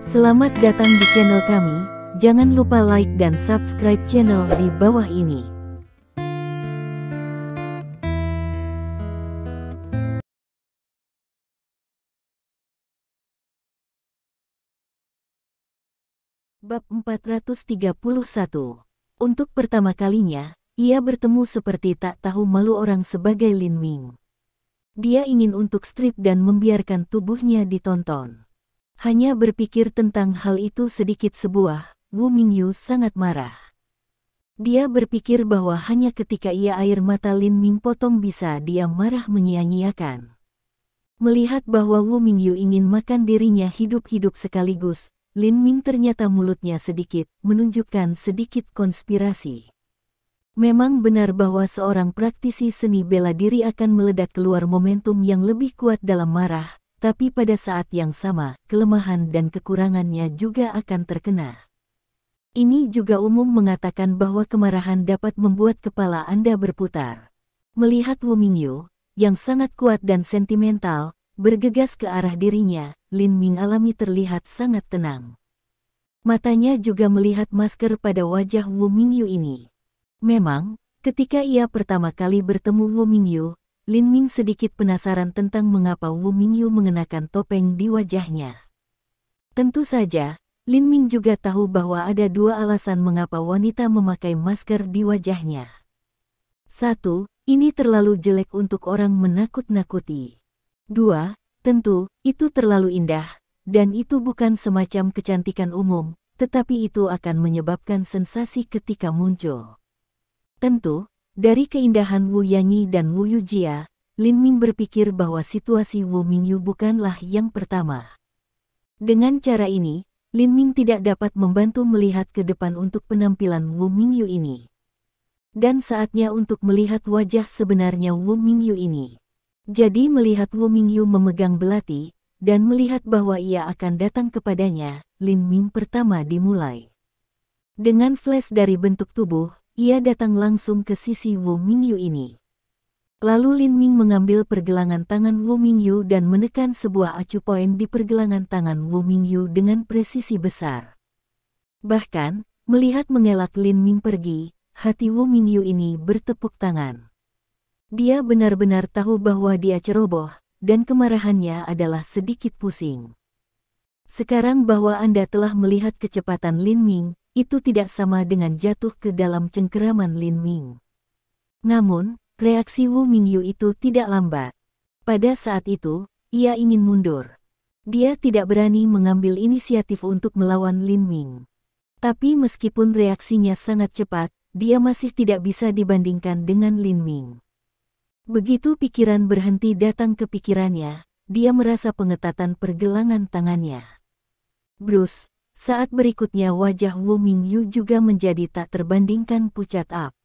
Selamat datang di channel kami, jangan lupa like dan subscribe channel di bawah ini. Bab 431. Untuk pertama kalinya, ia bertemu seperti tak tahu malu orang sebagai Lin Ming. Dia ingin untuk strip dan membiarkan tubuhnya ditonton. Hanya berpikir tentang hal itu sedikit sebuah, Wu Mingyu sangat marah. Dia berpikir bahwa hanya ketika ia air mata Lin Ming potong bisa dia marah menyia-nyiakan. Melihat bahwa Wu Mingyu ingin makan dirinya hidup-hidup sekaligus, Lin Ming ternyata mulutnya sedikit, menunjukkan sedikit konspirasi. Memang benar bahwa seorang praktisi seni bela diri akan meledak keluar momentum yang lebih kuat dalam marah, tapi pada saat yang sama, kelemahan dan kekurangannya juga akan terkena. Ini juga umum mengatakan bahwa kemarahan dapat membuat kepala Anda berputar. Melihat Wu Mingyu, yang sangat kuat dan sentimental, bergegas ke arah dirinya, Lin Ming alami terlihat sangat tenang. Matanya juga melihat masker pada wajah Wu Mingyu ini. Memang, ketika ia pertama kali bertemu Wu Mingyu, Lin Ming sedikit penasaran tentang mengapa Wu Mingyu mengenakan topeng di wajahnya. Tentu saja, Lin Ming juga tahu bahwa ada dua alasan mengapa wanita memakai masker di wajahnya. 1. Ini terlalu jelek untuk orang menakut-nakuti. 2. Tentu, itu terlalu indah, dan itu bukan semacam kecantikan umum, tetapi itu akan menyebabkan sensasi ketika muncul. Tentu, dari keindahan Wu Yanyi dan Wu Yujia, Lin Ming berpikir bahwa situasi Wu Mingyu bukanlah yang pertama. Dengan cara ini, Lin Ming tidak dapat membantu melihat ke depan untuk penampilan Wu Mingyu ini. Dan saatnya untuk melihat wajah sebenarnya Wu Mingyu ini. Jadi melihat Wu Mingyu memegang belati, dan melihat bahwa ia akan datang kepadanya, Lin Ming pertama dimulai. Dengan flash dari bentuk tubuh, ia datang langsung ke sisi Wu Mingyu ini. Lalu Lin Ming mengambil pergelangan tangan Wu Mingyu dan menekan sebuah acu poin di pergelangan tangan Wu Mingyu dengan presisi besar. Bahkan, melihat mengelak Lin Ming pergi, hati Wu Mingyu ini bertepuk tangan. Dia benar-benar tahu bahwa dia ceroboh, dan kemarahannya adalah sedikit pusing. Sekarang bahwa Anda telah melihat kecepatan Lin Ming, itu tidak sama dengan jatuh ke dalam cengkeraman Lin Ming. Namun, reaksi Wu Mingyu itu tidak lambat. Pada saat itu, ia ingin mundur. Dia tidak berani mengambil inisiatif untuk melawan Lin Ming. Tapi meskipun reaksinya sangat cepat, dia masih tidak bisa dibandingkan dengan Lin Ming. Begitu pikiran berhenti datang ke pikirannya, dia merasa pengetatan pergelangan tangannya. Bruce. Saat berikutnya wajah Wu Mingyu juga menjadi tak terbandingkan pucat up.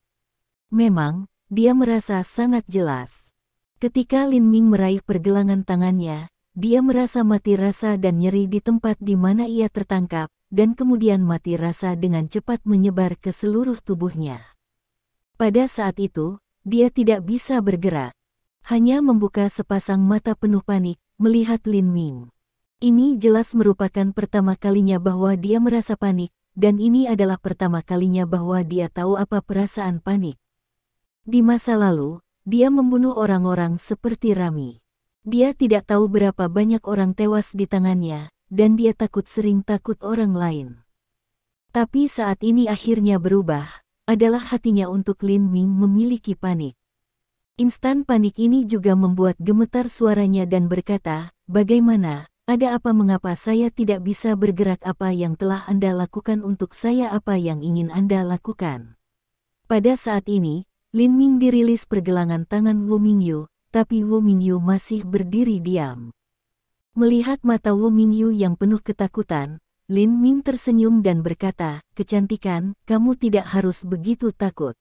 Memang, dia merasa sangat jelas. Ketika Lin Ming meraih pergelangan tangannya, dia merasa mati rasa dan nyeri di tempat di mana ia tertangkap, dan kemudian mati rasa dengan cepat menyebar ke seluruh tubuhnya. Pada saat itu, dia tidak bisa bergerak. Hanya membuka sepasang mata penuh panik, melihat Lin Ming. Ini jelas merupakan pertama kalinya bahwa dia merasa panik, dan ini adalah pertama kalinya bahwa dia tahu apa perasaan panik. Di masa lalu, dia membunuh orang-orang seperti Rami. Dia tidak tahu berapa banyak orang tewas di tangannya, dan dia sering takut orang lain. Tapi saat ini akhirnya berubah, adalah hatinya untuk Lin Ming memiliki panik. Instan panik ini juga membuat gemetar suaranya dan berkata, "Bagaimana? Ada apa mengapa saya tidak bisa bergerak apa yang telah Anda lakukan untuk saya apa yang ingin Anda lakukan?" Pada saat ini, Lin Ming dirilis pergelangan tangan Wu Mingyu, tapi Wu Mingyu masih berdiri diam. Melihat mata Wu Mingyu yang penuh ketakutan, Lin Ming tersenyum dan berkata, "Kecantikan, kamu tidak harus begitu takut.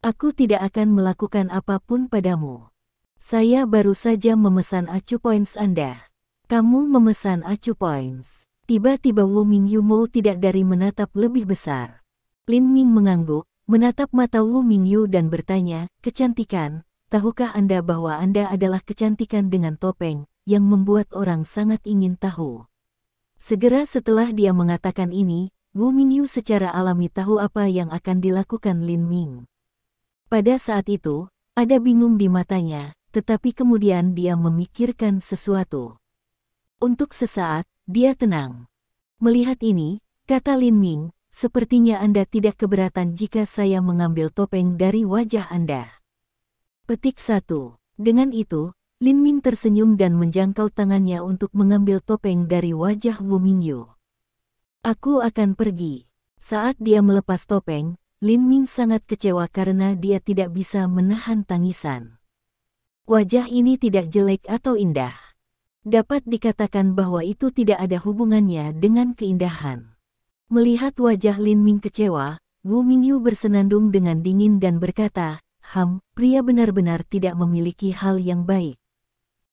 Aku tidak akan melakukan apapun padamu. Saya baru saja memesan acu points Anda." "Kamu memesan acu points?" Tiba-tiba Wu Mingyu mau tidak dari menatap lebih besar. Lin Ming mengangguk, menatap mata Wu Mingyu dan bertanya, "Kecantikan, tahukah Anda bahwa Anda adalah kecantikan dengan topeng, yang membuat orang sangat ingin tahu?" Segera setelah dia mengatakan ini, Wu Mingyu secara alami tahu apa yang akan dilakukan Lin Ming. Pada saat itu, ada bingung di matanya, tetapi kemudian dia memikirkan sesuatu. Untuk sesaat, dia tenang. Melihat ini, kata Lin Ming, sepertinya Anda tidak keberatan jika saya mengambil topeng dari wajah Anda. Petik 1. Dengan itu, Lin Ming tersenyum dan menjangkau tangannya untuk mengambil topeng dari wajah Wu Mingyu. Aku akan pergi. Saat dia melepas topeng, Lin Ming sangat kecewa karena dia tidak bisa menahan tangisan. Wajah ini tidak jelek atau indah. Dapat dikatakan bahwa itu tidak ada hubungannya dengan keindahan. Melihat wajah Lin Ming kecewa, Wu Mingyu bersenandung dengan dingin dan berkata, pria benar-benar tidak memiliki hal yang baik.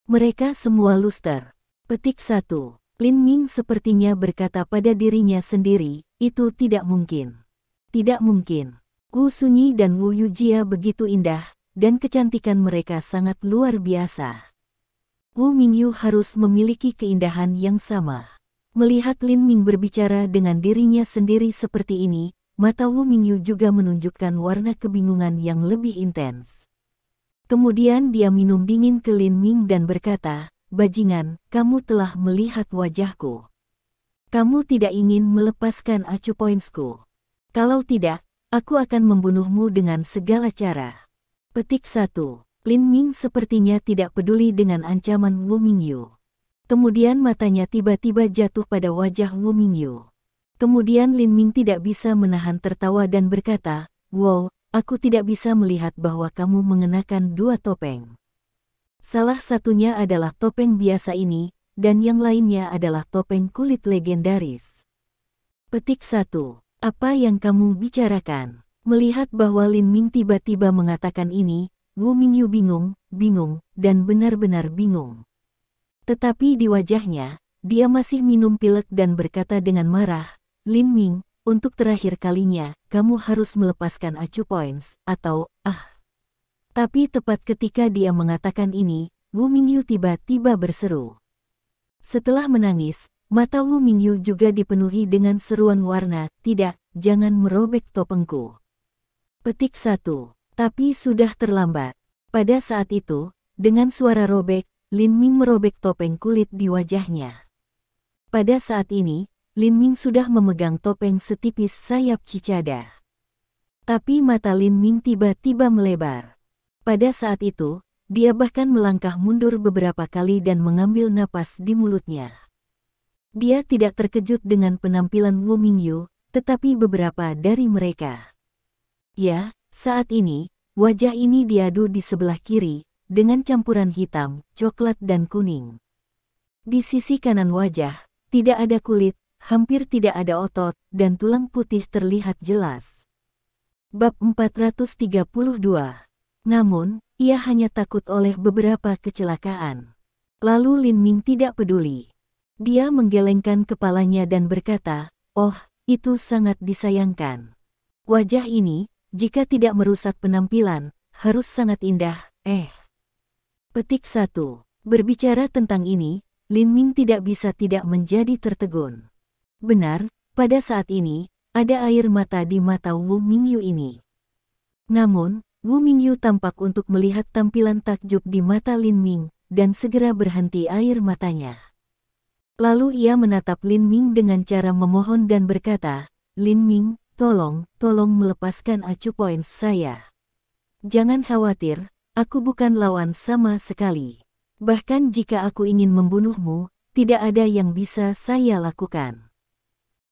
Mereka semua luster. Petik 1. Lin Ming sepertinya berkata pada dirinya sendiri, itu tidak mungkin. Tidak mungkin. Wu Sunyi dan Wu Yujia begitu indah, dan kecantikan mereka sangat luar biasa. Wu Mingyu harus memiliki keindahan yang sama. Melihat Lin Ming berbicara dengan dirinya sendiri seperti ini, mata Wu Mingyu juga menunjukkan warna kebingungan yang lebih intens. Kemudian dia minum dingin ke Lin Ming dan berkata, "Bajingan, kamu telah melihat wajahku. Kamu tidak ingin melepaskan acu pointsku. Kalau tidak, aku akan membunuhmu dengan segala cara." Petik 1. Lin Ming sepertinya tidak peduli dengan ancaman Wu Mingyu. Kemudian matanya tiba-tiba jatuh pada wajah Wu Mingyu. Kemudian Lin Ming tidak bisa menahan tertawa dan berkata, "Wow, aku tidak bisa melihat bahwa kamu mengenakan dua topeng. Salah satunya adalah topeng biasa ini, dan yang lainnya adalah topeng kulit legendaris." Petik 1. Apa yang kamu bicarakan? Melihat bahwa Lin Ming tiba-tiba mengatakan ini, Wu Mingyu bingung, dan benar-benar bingung. Tetapi di wajahnya, dia masih minum pilek dan berkata dengan marah, "Lin Ming, untuk terakhir kalinya, kamu harus melepaskan acu points, atau, Tapi tepat ketika dia mengatakan ini, Wu Mingyu tiba-tiba berseru. Setelah menangis, mata Wu Mingyu juga dipenuhi dengan seruan warna, "Tidak, jangan merobek topengku." Petik 1. Tapi sudah terlambat. Pada saat itu, dengan suara robek, Lin Ming merobek topeng kulit di wajahnya. Pada saat ini, Lin Ming sudah memegang topeng setipis sayap cicada. Tapi mata Lin Ming tiba-tiba melebar. Pada saat itu, dia bahkan melangkah mundur beberapa kali dan mengambil napas di mulutnya. Dia tidak terkejut dengan penampilan Wu Mingyu, tetapi beberapa dari mereka. Ya, saat ini, wajah ini diadu di sebelah kiri, dengan campuran hitam, coklat dan kuning. Di sisi kanan wajah, tidak ada kulit, hampir tidak ada otot, dan tulang putih terlihat jelas. Bab 432. Namun, ia hanya takut oleh beberapa kecelakaan. Lalu Lin Ming tidak peduli. Dia menggelengkan kepalanya dan berkata, "Oh, itu sangat disayangkan. Wajah ini, jika tidak merusak penampilan, harus sangat indah, Petik 1. Berbicara tentang ini, Lin Ming tidak bisa tidak menjadi tertegun. Benar, pada saat ini, ada air mata di mata Wu Mingyu ini. Namun, Wu Mingyu tampak untuk melihat tampilan takjub di mata Lin Ming, dan segera berhenti air matanya. Lalu ia menatap Lin Ming dengan cara memohon dan berkata, "Lin Ming, tolong melepaskan acu points saya. Jangan khawatir, aku bukan lawan sama sekali. Bahkan jika aku ingin membunuhmu, tidak ada yang bisa saya lakukan."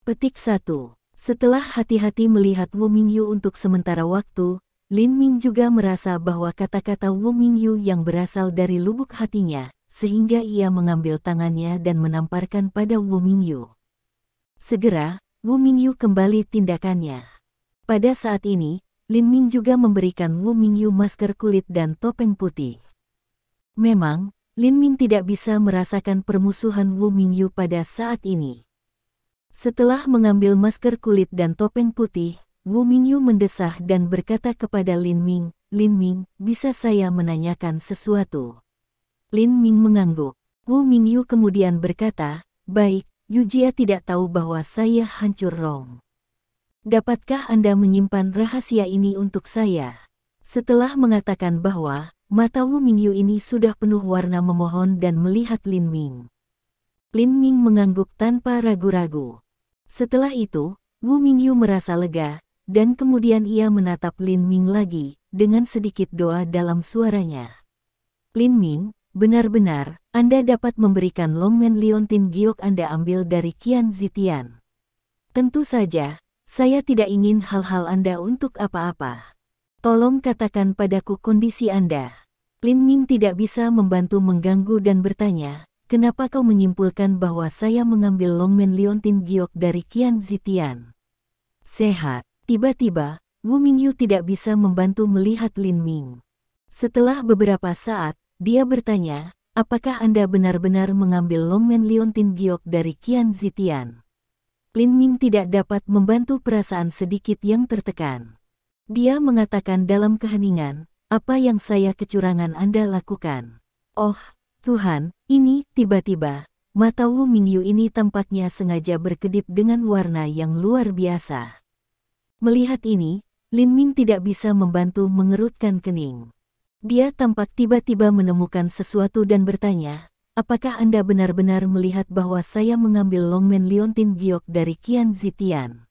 Petik 1. Setelah hati-hati melihat Wu Mingyu untuk sementara waktu, Lin Ming juga merasa bahwa kata-kata Wu Mingyu yang berasal dari lubuk hatinya, sehingga ia mengambil tangannya dan menamparkan pada Wu Mingyu. Segera, Wu Mingyu kembali tindakannya. Pada saat ini, Lin Ming juga memberikan Wu Mingyu masker kulit dan topeng putih. Memang, Lin Ming tidak bisa merasakan permusuhan Wu Mingyu pada saat ini. Setelah mengambil masker kulit dan topeng putih, Wu Mingyu mendesah dan berkata kepada Lin Ming, "Lin Ming, bisa saya menanyakan sesuatu?" Lin Ming mengangguk. Wu Mingyu kemudian berkata, "Baik, Yujia tidak tahu bahwa saya hancur Rong. Dapatkah Anda menyimpan rahasia ini untuk saya? Setelah mengatakan bahwa mata Wu Mingyu ini sudah penuh warna memohon dan melihat Lin Ming. Lin Ming mengangguk tanpa ragu-ragu. Setelah itu, Wu Mingyu merasa lega, dan kemudian ia menatap Lin Ming lagi, dengan sedikit doa dalam suaranya. Lin Ming, benar-benar, Anda dapat memberikan Longmen Liontin Giok Anda ambil dari Qian Zitian. Tentu saja, saya tidak ingin hal-hal Anda untuk apa-apa. Tolong katakan padaku kondisi Anda. Lin Ming tidak bisa membantu mengganggu dan bertanya, kenapa kau menyimpulkan bahwa saya mengambil Longmen Liontin Giok dari Qian Zitian? Sehat. Tiba-tiba, Wu Mingyu tidak bisa membantu melihat Lin Ming. Setelah beberapa saat, dia bertanya, apakah Anda benar-benar mengambil Longmen Liontin Giok dari Qian Zitian? Lin Ming tidak dapat membantu perasaan sedikit yang tertekan. Dia mengatakan dalam keheningan, apa yang saya kecurangan Anda lakukan? Oh, Tuhan, ini tiba-tiba, mata Wu Mingyu ini tampaknya sengaja berkedip dengan warna yang luar biasa. Melihat ini, Lin Ming tidak bisa membantu mengerutkan kening. Dia tampak tiba-tiba menemukan sesuatu dan bertanya, apakah Anda benar-benar melihat bahwa saya mengambil Longmen Liontin Giok dari Qian Zitian?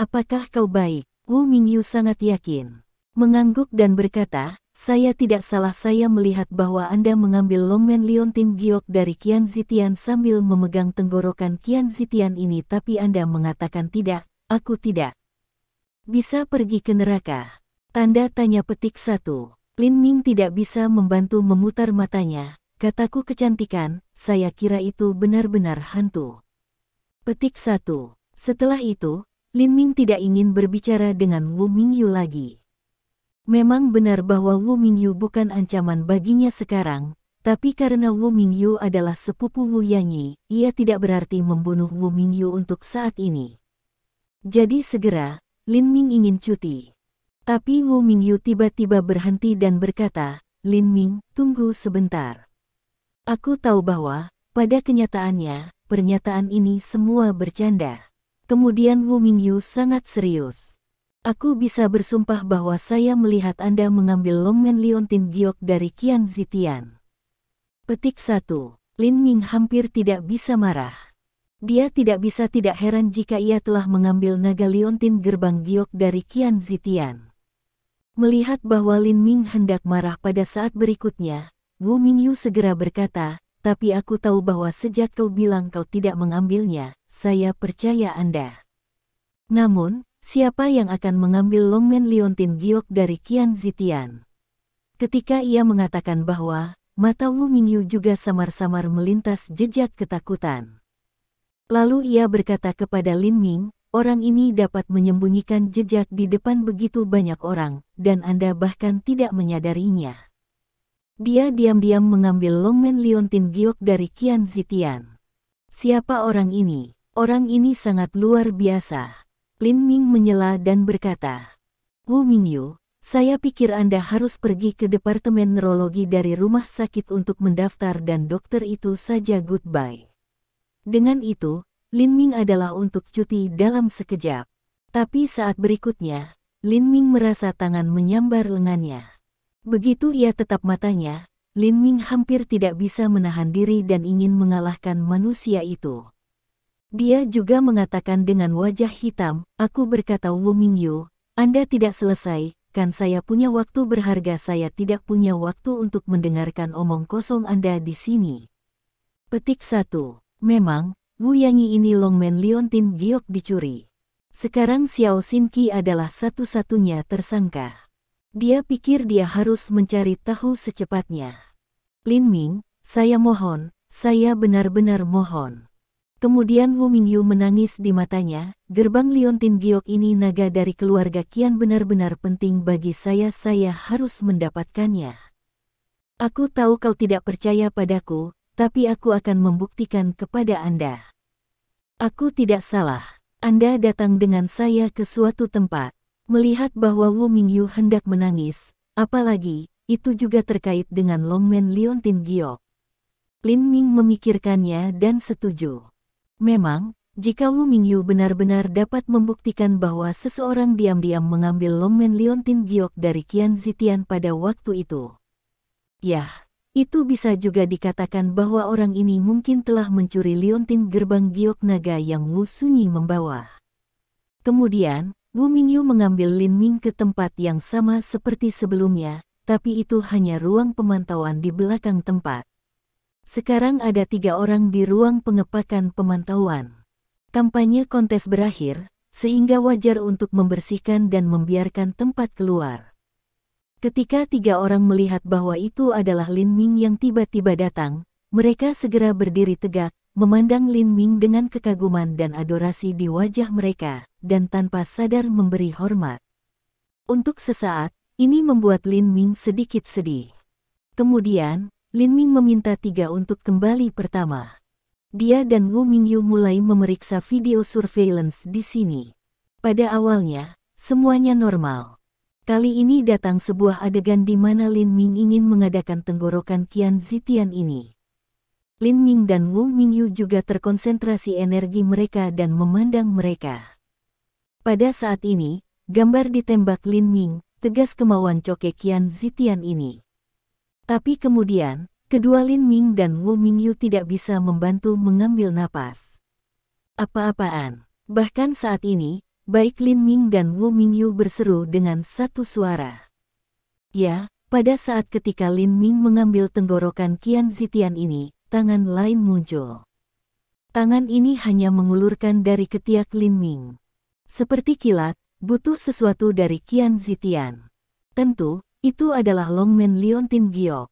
Apakah kau baik? Wu Mingyu sangat yakin. Mengangguk dan berkata, saya tidak salah, saya melihat bahwa Anda mengambil Longmen Liontin Giok dari Qian Zitian sambil memegang tenggorokan Qian Zitian ini, tapi Anda mengatakan tidak, aku tidak bisa pergi ke neraka. Tanda tanya petik 1. Lin Ming tidak bisa membantu memutar matanya. Kataku kecantikan, saya kira itu benar-benar hantu. Petik 1. Setelah itu, Lin Ming tidak ingin berbicara dengan Wu Mingyu lagi. Memang benar bahwa Wu Mingyu bukan ancaman baginya sekarang, tapi karena Wu Mingyu adalah sepupu Wu Yanyi, ia tidak berarti membunuh Wu Mingyu untuk saat ini. Jadi segera, Lin Ming ingin cuti. Tapi Wu Mingyu tiba-tiba berhenti dan berkata, Lin Ming, tunggu sebentar. Aku tahu bahwa, pada kenyataannya, pernyataan ini semua bercanda. Kemudian Wu Mingyu sangat serius. Aku bisa bersumpah bahwa saya melihat Anda mengambil Longmen Liontin Giok dari Qian Zitian. Petik 1. Lin Ming hampir tidak bisa marah. Dia tidak bisa tidak heran jika ia telah mengambil naga Liontin gerbang Giok dari Qian Zitian. Melihat bahwa Lin Ming hendak marah pada saat berikutnya, Wu Mingyu segera berkata, tapi aku tahu bahwa sejak kau bilang kau tidak mengambilnya, saya percaya Anda. Namun, siapa yang akan mengambil Longmen Liontin Giok dari Qian Zitian? Ketika ia mengatakan bahwa, mata Wu Mingyu juga samar-samar melintas jejak ketakutan. Lalu ia berkata kepada Lin Ming, orang ini dapat menyembunyikan jejak di depan begitu banyak orang, dan Anda bahkan tidak menyadarinya. Dia diam-diam mengambil Longmen Liontin Giok dari Qian Zitian. Siapa orang ini? Orang ini sangat luar biasa. Lin Ming menyela dan berkata, Wu Mingyu, saya pikir Anda harus pergi ke Departemen Neurologi dari rumah sakit untuk mendaftar dan dokter itu saja goodbye. Dengan itu, Lin Ming adalah untuk cuti dalam sekejap. Tapi saat berikutnya, Lin Ming merasa tangan menyambar lengannya. Begitu ia tetap matanya, Lin Ming hampir tidak bisa menahan diri dan ingin mengalahkan manusia itu. Dia juga mengatakan dengan wajah hitam, aku berkata Wu Mingyu, Anda tidak selesai, kan saya punya waktu berharga, saya tidak punya waktu untuk mendengarkan omong kosong Anda di sini. Petik 1. Memang, Wu Yanyi ini Longmen Liontin Giok dicuri. Sekarang Xiao Xinqi adalah satu-satunya tersangka. Dia pikir dia harus mencari tahu secepatnya. Lin Ming, saya mohon, saya benar-benar mohon. Kemudian Wu Mingyu menangis di matanya, gerbang Liontin Giok ini naga dari keluarga Qian benar-benar penting bagi saya harus mendapatkannya. Aku tahu kau tidak percaya padaku, tapi aku akan membuktikan kepada Anda. Aku tidak salah. Anda datang dengan saya ke suatu tempat. Melihat bahwa Wu Mingyu hendak menangis, apalagi, itu juga terkait dengan Longmen Liontin Giok. Lin Ming memikirkannya dan setuju. Memang, jika Wu Mingyu benar-benar dapat membuktikan bahwa seseorang diam-diam mengambil Longmen Liontin Giok dari Qian Zitian pada waktu itu, ya, itu bisa juga dikatakan bahwa orang ini mungkin telah mencuri liontin gerbang giok naga yang Wu Sunyi membawa. Kemudian, Wu Mingyu mengambil Lin Ming ke tempat yang sama seperti sebelumnya, tapi itu hanya ruang pemantauan di belakang tempat. Sekarang ada 3 orang di ruang pengepakan pemantauan. Kampanye kontes berakhir, sehingga wajar untuk membersihkan dan membiarkan tempat keluar. Ketika 3 orang melihat bahwa itu adalah Lin Ming yang tiba-tiba datang, mereka segera berdiri tegak, memandang Lin Ming dengan kekaguman dan adorasi di wajah mereka, dan tanpa sadar memberi hormat. Untuk sesaat, ini membuat Lin Ming sedikit sedih. Kemudian, Lin Ming meminta 3 untuk kembali pertama. Dia dan Wu Mingyu mulai memeriksa video surveillance di sini. Pada awalnya, semuanya normal. Kali ini datang sebuah adegan di mana Lin Ming ingin mengadakan tenggorokan Qian Zitian ini. Lin Ming dan Wu Mingyu juga terkonsentrasi energi mereka dan memandang mereka. Pada saat ini, gambar ditembak Lin Ming, tegas kemauan Coke Qian Zitian ini. Tapi kemudian, kedua Lin Ming dan Wu Mingyu tidak bisa membantu mengambil napas. Apa-apaan? Bahkan saat ini, baik Lin Ming dan Wu Mingyu berseru dengan satu suara. Ya, pada saat ketika Lin Ming mengambil tenggorokan Qian Zitian ini, tangan lain muncul. Tangan ini hanya mengulurkan dari ketiak Lin Ming. Seperti kilat, butuh sesuatu dari Qian Zitian. Tentu, itu adalah Longmen Liontin Giok.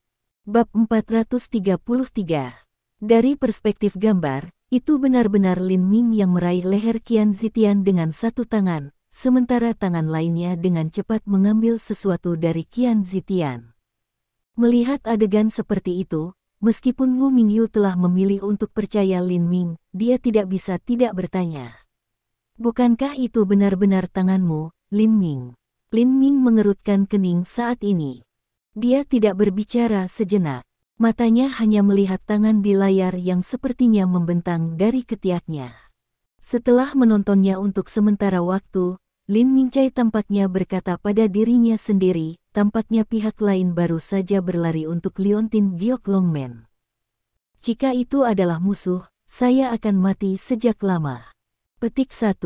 Bab 433. Dari perspektif gambar, itu benar-benar Lin Ming yang meraih leher Qian Zitian dengan satu tangan, sementara tangan lainnya dengan cepat mengambil sesuatu dari Qian Zitian. Melihat adegan seperti itu, meskipun Wu Mingyu telah memilih untuk percaya Lin Ming, dia tidak bisa tidak bertanya. Bukankah itu benar-benar tanganmu, Lin Ming? Lin Ming mengerutkan kening saat ini. Dia tidak berbicara sejenak. Matanya hanya melihat tangan di layar yang sepertinya membentang dari ketiaknya. Setelah menontonnya untuk sementara waktu, Lin Mingcai tampaknya berkata pada dirinya sendiri, tampaknya pihak lain baru saja berlari untuk Liontin Giok Longmen. Jika itu adalah musuh, saya akan mati sejak lama. Petik 1.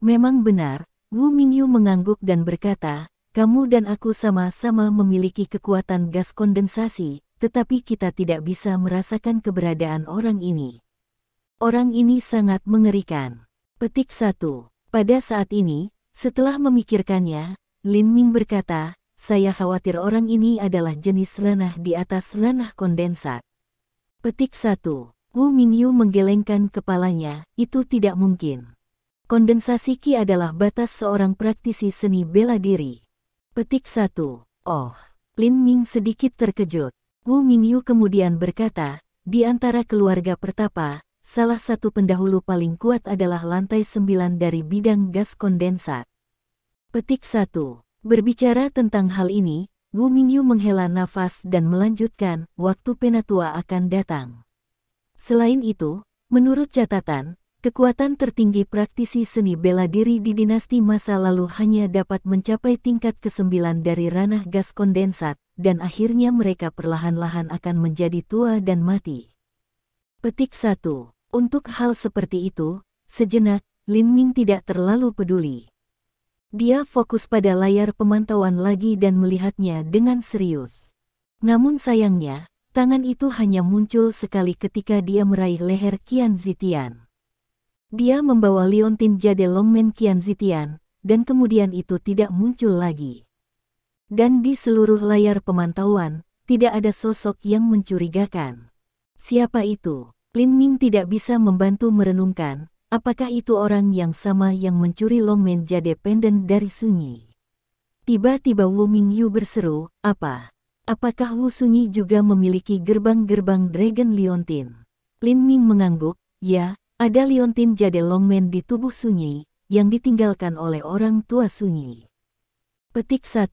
Memang benar, Wu Mingyu mengangguk dan berkata, kamu dan aku sama-sama memiliki kekuatan gas kondensasi, tetapi kita tidak bisa merasakan keberadaan orang ini. Orang ini sangat mengerikan. Petik 1. Pada saat ini, setelah memikirkannya, Lin Ming berkata, saya khawatir orang ini adalah jenis ranah di atas ranah kondensat. Petik 1. Wu Mingyu menggelengkan kepalanya, itu tidak mungkin. Kondensasi Qi adalah batas seorang praktisi seni bela diri. Petik 1. Oh, Lin Ming sedikit terkejut. Wu Mingyu kemudian berkata, di antara keluarga pertapa, salah satu pendahulu paling kuat adalah lantai 9 dari bidang gas kondensat. Petik 1. Berbicara tentang hal ini, Wu Mingyu menghela nafas dan melanjutkan, waktu penatua akan datang. Selain itu, menurut catatan, kekuatan tertinggi praktisi seni bela diri di dinasti masa lalu hanya dapat mencapai tingkat ke-9 dari ranah gas kondensat, dan akhirnya mereka perlahan-lahan akan menjadi tua dan mati. Petik 1. Untuk hal seperti itu, sejenak, Lin Ming tidak terlalu peduli. Dia fokus pada layar pemantauan lagi dan melihatnya dengan serius. Namun sayangnya, tangan itu hanya muncul sekali ketika dia meraih leher Qian Zitian. Dia membawa liontin jade Longmen Qian Zitian, dan kemudian itu tidak muncul lagi. Dan di seluruh layar pemantauan, tidak ada sosok yang mencurigakan. Siapa itu? Lin Ming tidak bisa membantu merenungkan, apakah itu orang yang sama yang mencuri Longmen jade pendant dari Sunyi. Tiba-tiba Wu Mingyu berseru, apa? Apakah Wu Sunyi juga memiliki gerbang-gerbang Dragon Liontin? Lin Ming mengangguk, ya. Ada liontin jade Longmen di tubuh Sunyi, yang ditinggalkan oleh orang tua Sunyi. Petik 1.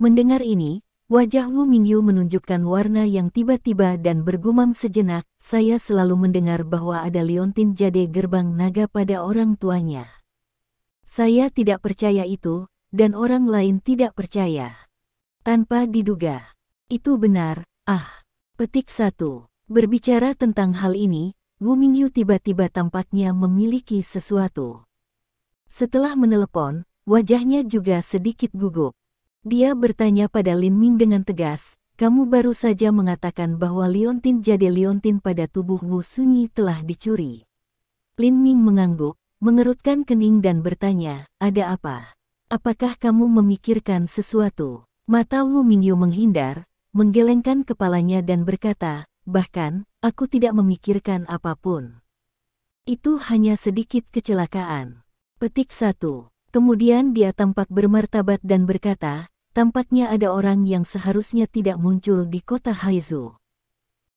Mendengar ini, Wajah Wu Mingyu menunjukkan warna yang tiba-tiba dan bergumam sejenak, saya selalu mendengar bahwa ada liontin jade gerbang naga pada orang tuanya. Saya tidak percaya itu, dan orang lain tidak percaya. Tanpa diduga. Itu benar, Petik 1. Berbicara tentang hal ini, Wu Mingyu tiba-tiba tampaknya memiliki sesuatu. Setelah menelepon, wajahnya juga sedikit gugup. Dia bertanya pada Lin Ming dengan tegas, kamu baru saja mengatakan bahwa liontin jade liontin pada tubuh Wu Sunyi telah dicuri. Lin Ming mengangguk, mengerutkan kening dan bertanya, ada apa? Apakah kamu memikirkan sesuatu? Mata Wu Mingyu menghindar, menggelengkan kepalanya dan berkata, bahkan, aku tidak memikirkan apapun. Itu hanya sedikit kecelakaan. Petik 1. Kemudian dia tampak bermartabat dan berkata, tampaknya ada orang yang seharusnya tidak muncul di kota Haizu.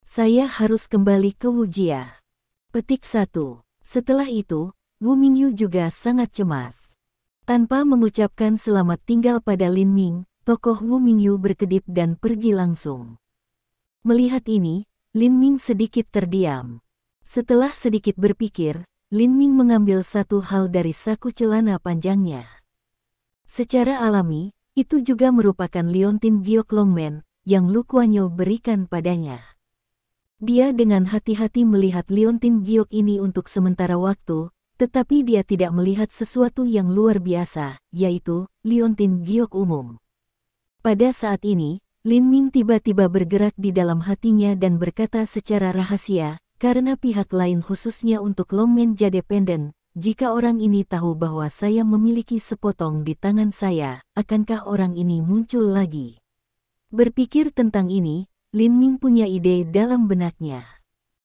Saya harus kembali ke Wujia. Petik 1. Setelah itu, Wu Mingyu juga sangat cemas. Tanpa mengucapkan selamat tinggal pada Lin Ming, tokoh Wu Mingyu berkedip dan pergi langsung. Melihat ini, Lin Ming sedikit terdiam. Setelah sedikit berpikir, Lin Ming mengambil satu hal dari saku celana panjangnya. Secara alami, itu juga merupakan liontin giok Longmen yang Lu Kuanyo berikan padanya. Dia dengan hati-hati melihat liontin giok ini untuk sementara waktu, tetapi dia tidak melihat sesuatu yang luar biasa, yaitu liontin giok umum. Pada saat ini, Lin Ming tiba-tiba bergerak di dalam hatinya dan berkata secara rahasia, karena pihak lain khususnya untuk Longmen Jade Pendant, jika orang ini tahu bahwa saya memiliki sepotong di tangan saya, akankah orang ini muncul lagi? Berpikir tentang ini, Lin Ming punya ide dalam benaknya.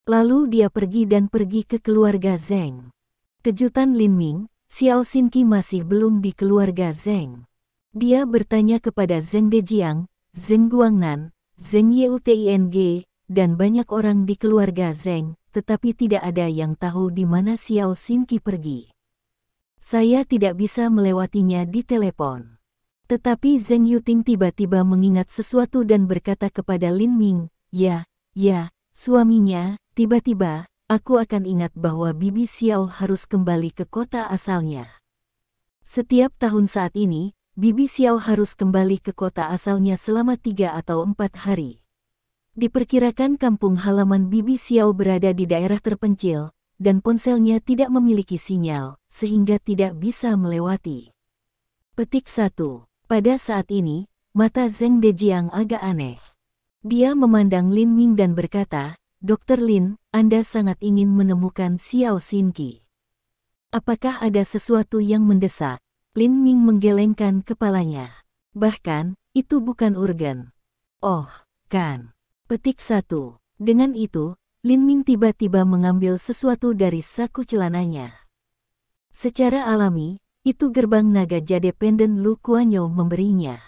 Lalu dia pergi ke keluarga Zheng. Kejutan Lin Ming, Xiao Xinqi masih belum di keluarga Zheng. Dia bertanya kepada Zheng Dejiang, Zheng Guangnan, Zheng Youting, dan banyak orang di keluarga Zheng, tetapi tidak ada yang tahu di mana Xiao Xinqi pergi. Saya tidak bisa melewatinya di telepon. Tetapi Zheng Yuting tiba-tiba mengingat sesuatu dan berkata kepada Lin Ming, ya, suaminya, tiba-tiba, aku akan ingat bahwa Bibi Xiao harus kembali ke kota asalnya. Setiap tahun saat ini, Bibi Xiao harus kembali ke kota asalnya selama 3 atau 4 hari. Diperkirakan kampung halaman Bibi Xiao berada di daerah terpencil, dan ponselnya tidak memiliki sinyal, sehingga tidak bisa melewati. Petik 1. Pada saat ini, mata Zheng Dejiang agak aneh. Dia memandang Lin Ming dan berkata, Dr. Lin, Anda sangat ingin menemukan Xiao Xinqi. Apakah ada sesuatu yang mendesak? Lin Ming menggelengkan kepalanya. Bahkan, itu bukan urgen. Oh, kan. Petik 1. Dengan itu, Lin Ming tiba-tiba mengambil sesuatu dari saku celananya. Secara alami, itu gerbang naga jade pendant Lu Kuanyo memberinya.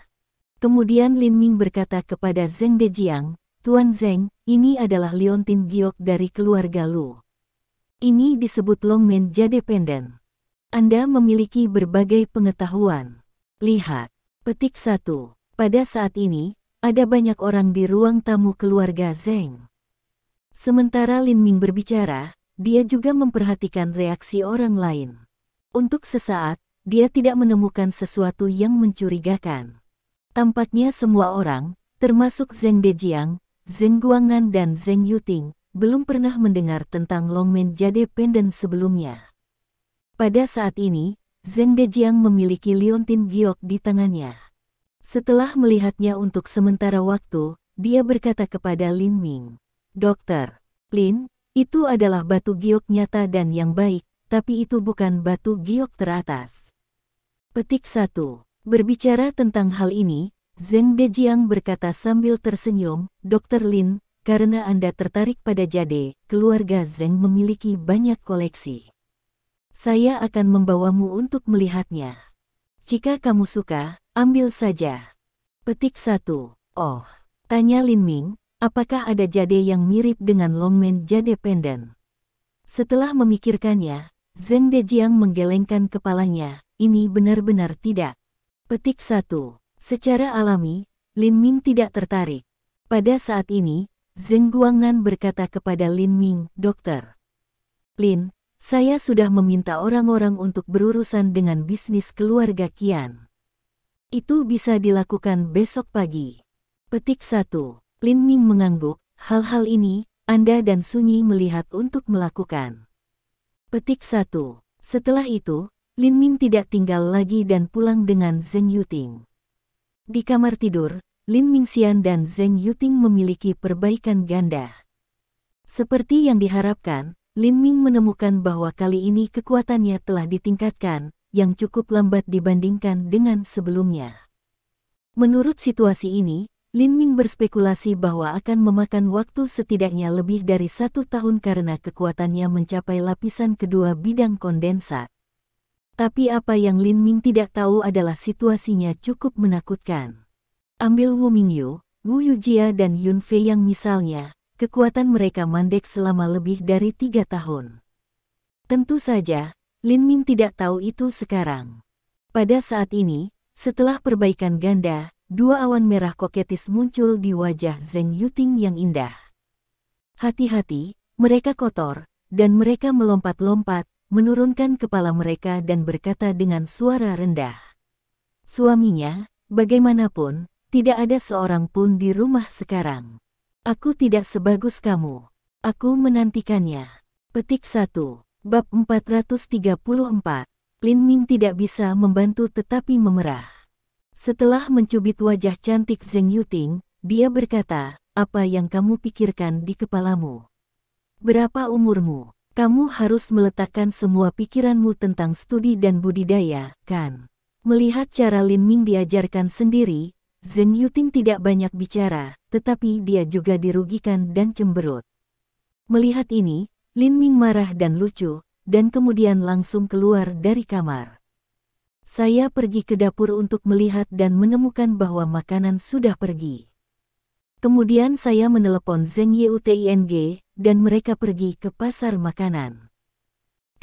Kemudian Lin Ming berkata kepada Zheng Dejiang, Tuan Zheng, ini adalah liontin giok dari keluarga Lu. Ini disebut Longmen Jade Pendant. Anda memiliki berbagai pengetahuan. Lihat. Petik 1. Pada saat ini, ada banyak orang di ruang tamu keluarga Zheng. Sementara Lin Ming berbicara, dia juga memperhatikan reaksi orang lain. Untuk sesaat, dia tidak menemukan sesuatu yang mencurigakan. Tampaknya semua orang, termasuk Zheng Dejiang, Zheng Guangnan dan Zheng Yuting, belum pernah mendengar tentang Longmen Jade Pendant sebelumnya. Pada saat ini, Zheng Dejiang memiliki liontin giok di tangannya. Setelah melihatnya untuk sementara waktu, dia berkata kepada Lin Ming, Dokter, Lin, itu adalah batu giok nyata dan yang baik, tapi itu bukan batu giok teratas. Petik 1. Berbicara tentang hal ini, Zheng Dejiang berkata sambil tersenyum, Dr. Lin, karena Anda tertarik pada jade, keluarga Zheng memiliki banyak koleksi. Saya akan membawamu untuk melihatnya. Jika kamu suka, ambil saja. Petik 1. Oh, tanya Lin Ming, apakah ada jade yang mirip dengan Longmen Jade Pendant? Setelah memikirkannya, Zheng Dejiang menggelengkan kepalanya, ini benar-benar tidak. Petik 1. Secara alami, Lin Ming tidak tertarik. Pada saat ini, Zheng Guangnan berkata kepada Lin Ming, "Dokter Lin, saya sudah meminta orang-orang untuk berurusan dengan bisnis keluarga Qian. Itu bisa dilakukan besok pagi." Petik 1. Lin Ming mengangguk, hal-hal ini, Anda dan Sunyi melihat untuk melakukan. Petik 1. Setelah itu, Lin Ming tidak tinggal lagi dan pulang dengan Zheng Yuting. Di kamar tidur, Lin Mingxian dan Zheng Yuting memiliki perbaikan ganda. Seperti yang diharapkan, Lin Ming menemukan bahwa kali ini kekuatannya telah ditingkatkan, yang cukup lambat dibandingkan dengan sebelumnya. Menurut situasi ini, Lin Ming berspekulasi bahwa akan memakan waktu setidaknya lebih dari 1 tahun karena kekuatannya mencapai lapisan kedua bidang kondensat. Tapi apa yang Lin Ming tidak tahu adalah situasinya cukup menakutkan. Ambil Wu Mingyu, Wu Yujia dan Yun Fei yang misalnya, kekuatan mereka mandek selama lebih dari 3 tahun. Tentu saja, Lin Ming tidak tahu itu sekarang. Pada saat ini, setelah perbaikan ganda, 2 awan merah koketis muncul di wajah Zheng Yuting yang indah. Hati-hati, mereka kotor, dan mereka melompat-lompat, menurunkan kepala mereka dan berkata dengan suara rendah. Suaminya, bagaimanapun, tidak ada seorang pun di rumah sekarang. Aku tidak sebagus kamu. Aku menantikannya. Petik 1. Bab 434. Lin Ming tidak bisa membantu tetapi memerah. Setelah mencubit wajah cantik Zheng Yuting, dia berkata, "Apa yang kamu pikirkan di kepalamu? Berapa umurmu? Kamu harus meletakkan semua pikiranmu tentang studi dan budidaya, kan?" Melihat cara Lin Ming diajarkan sendiri, Zheng Yuting tidak banyak bicara, tetapi dia juga dirugikan dan cemberut. Melihat ini, Lin Ming marah dan lucu, dan kemudian langsung keluar dari kamar. Saya pergi ke dapur untuk melihat dan menemukan bahwa makanan sudah pergi. Kemudian saya menelepon Zheng Yuting dan mereka pergi ke pasar makanan.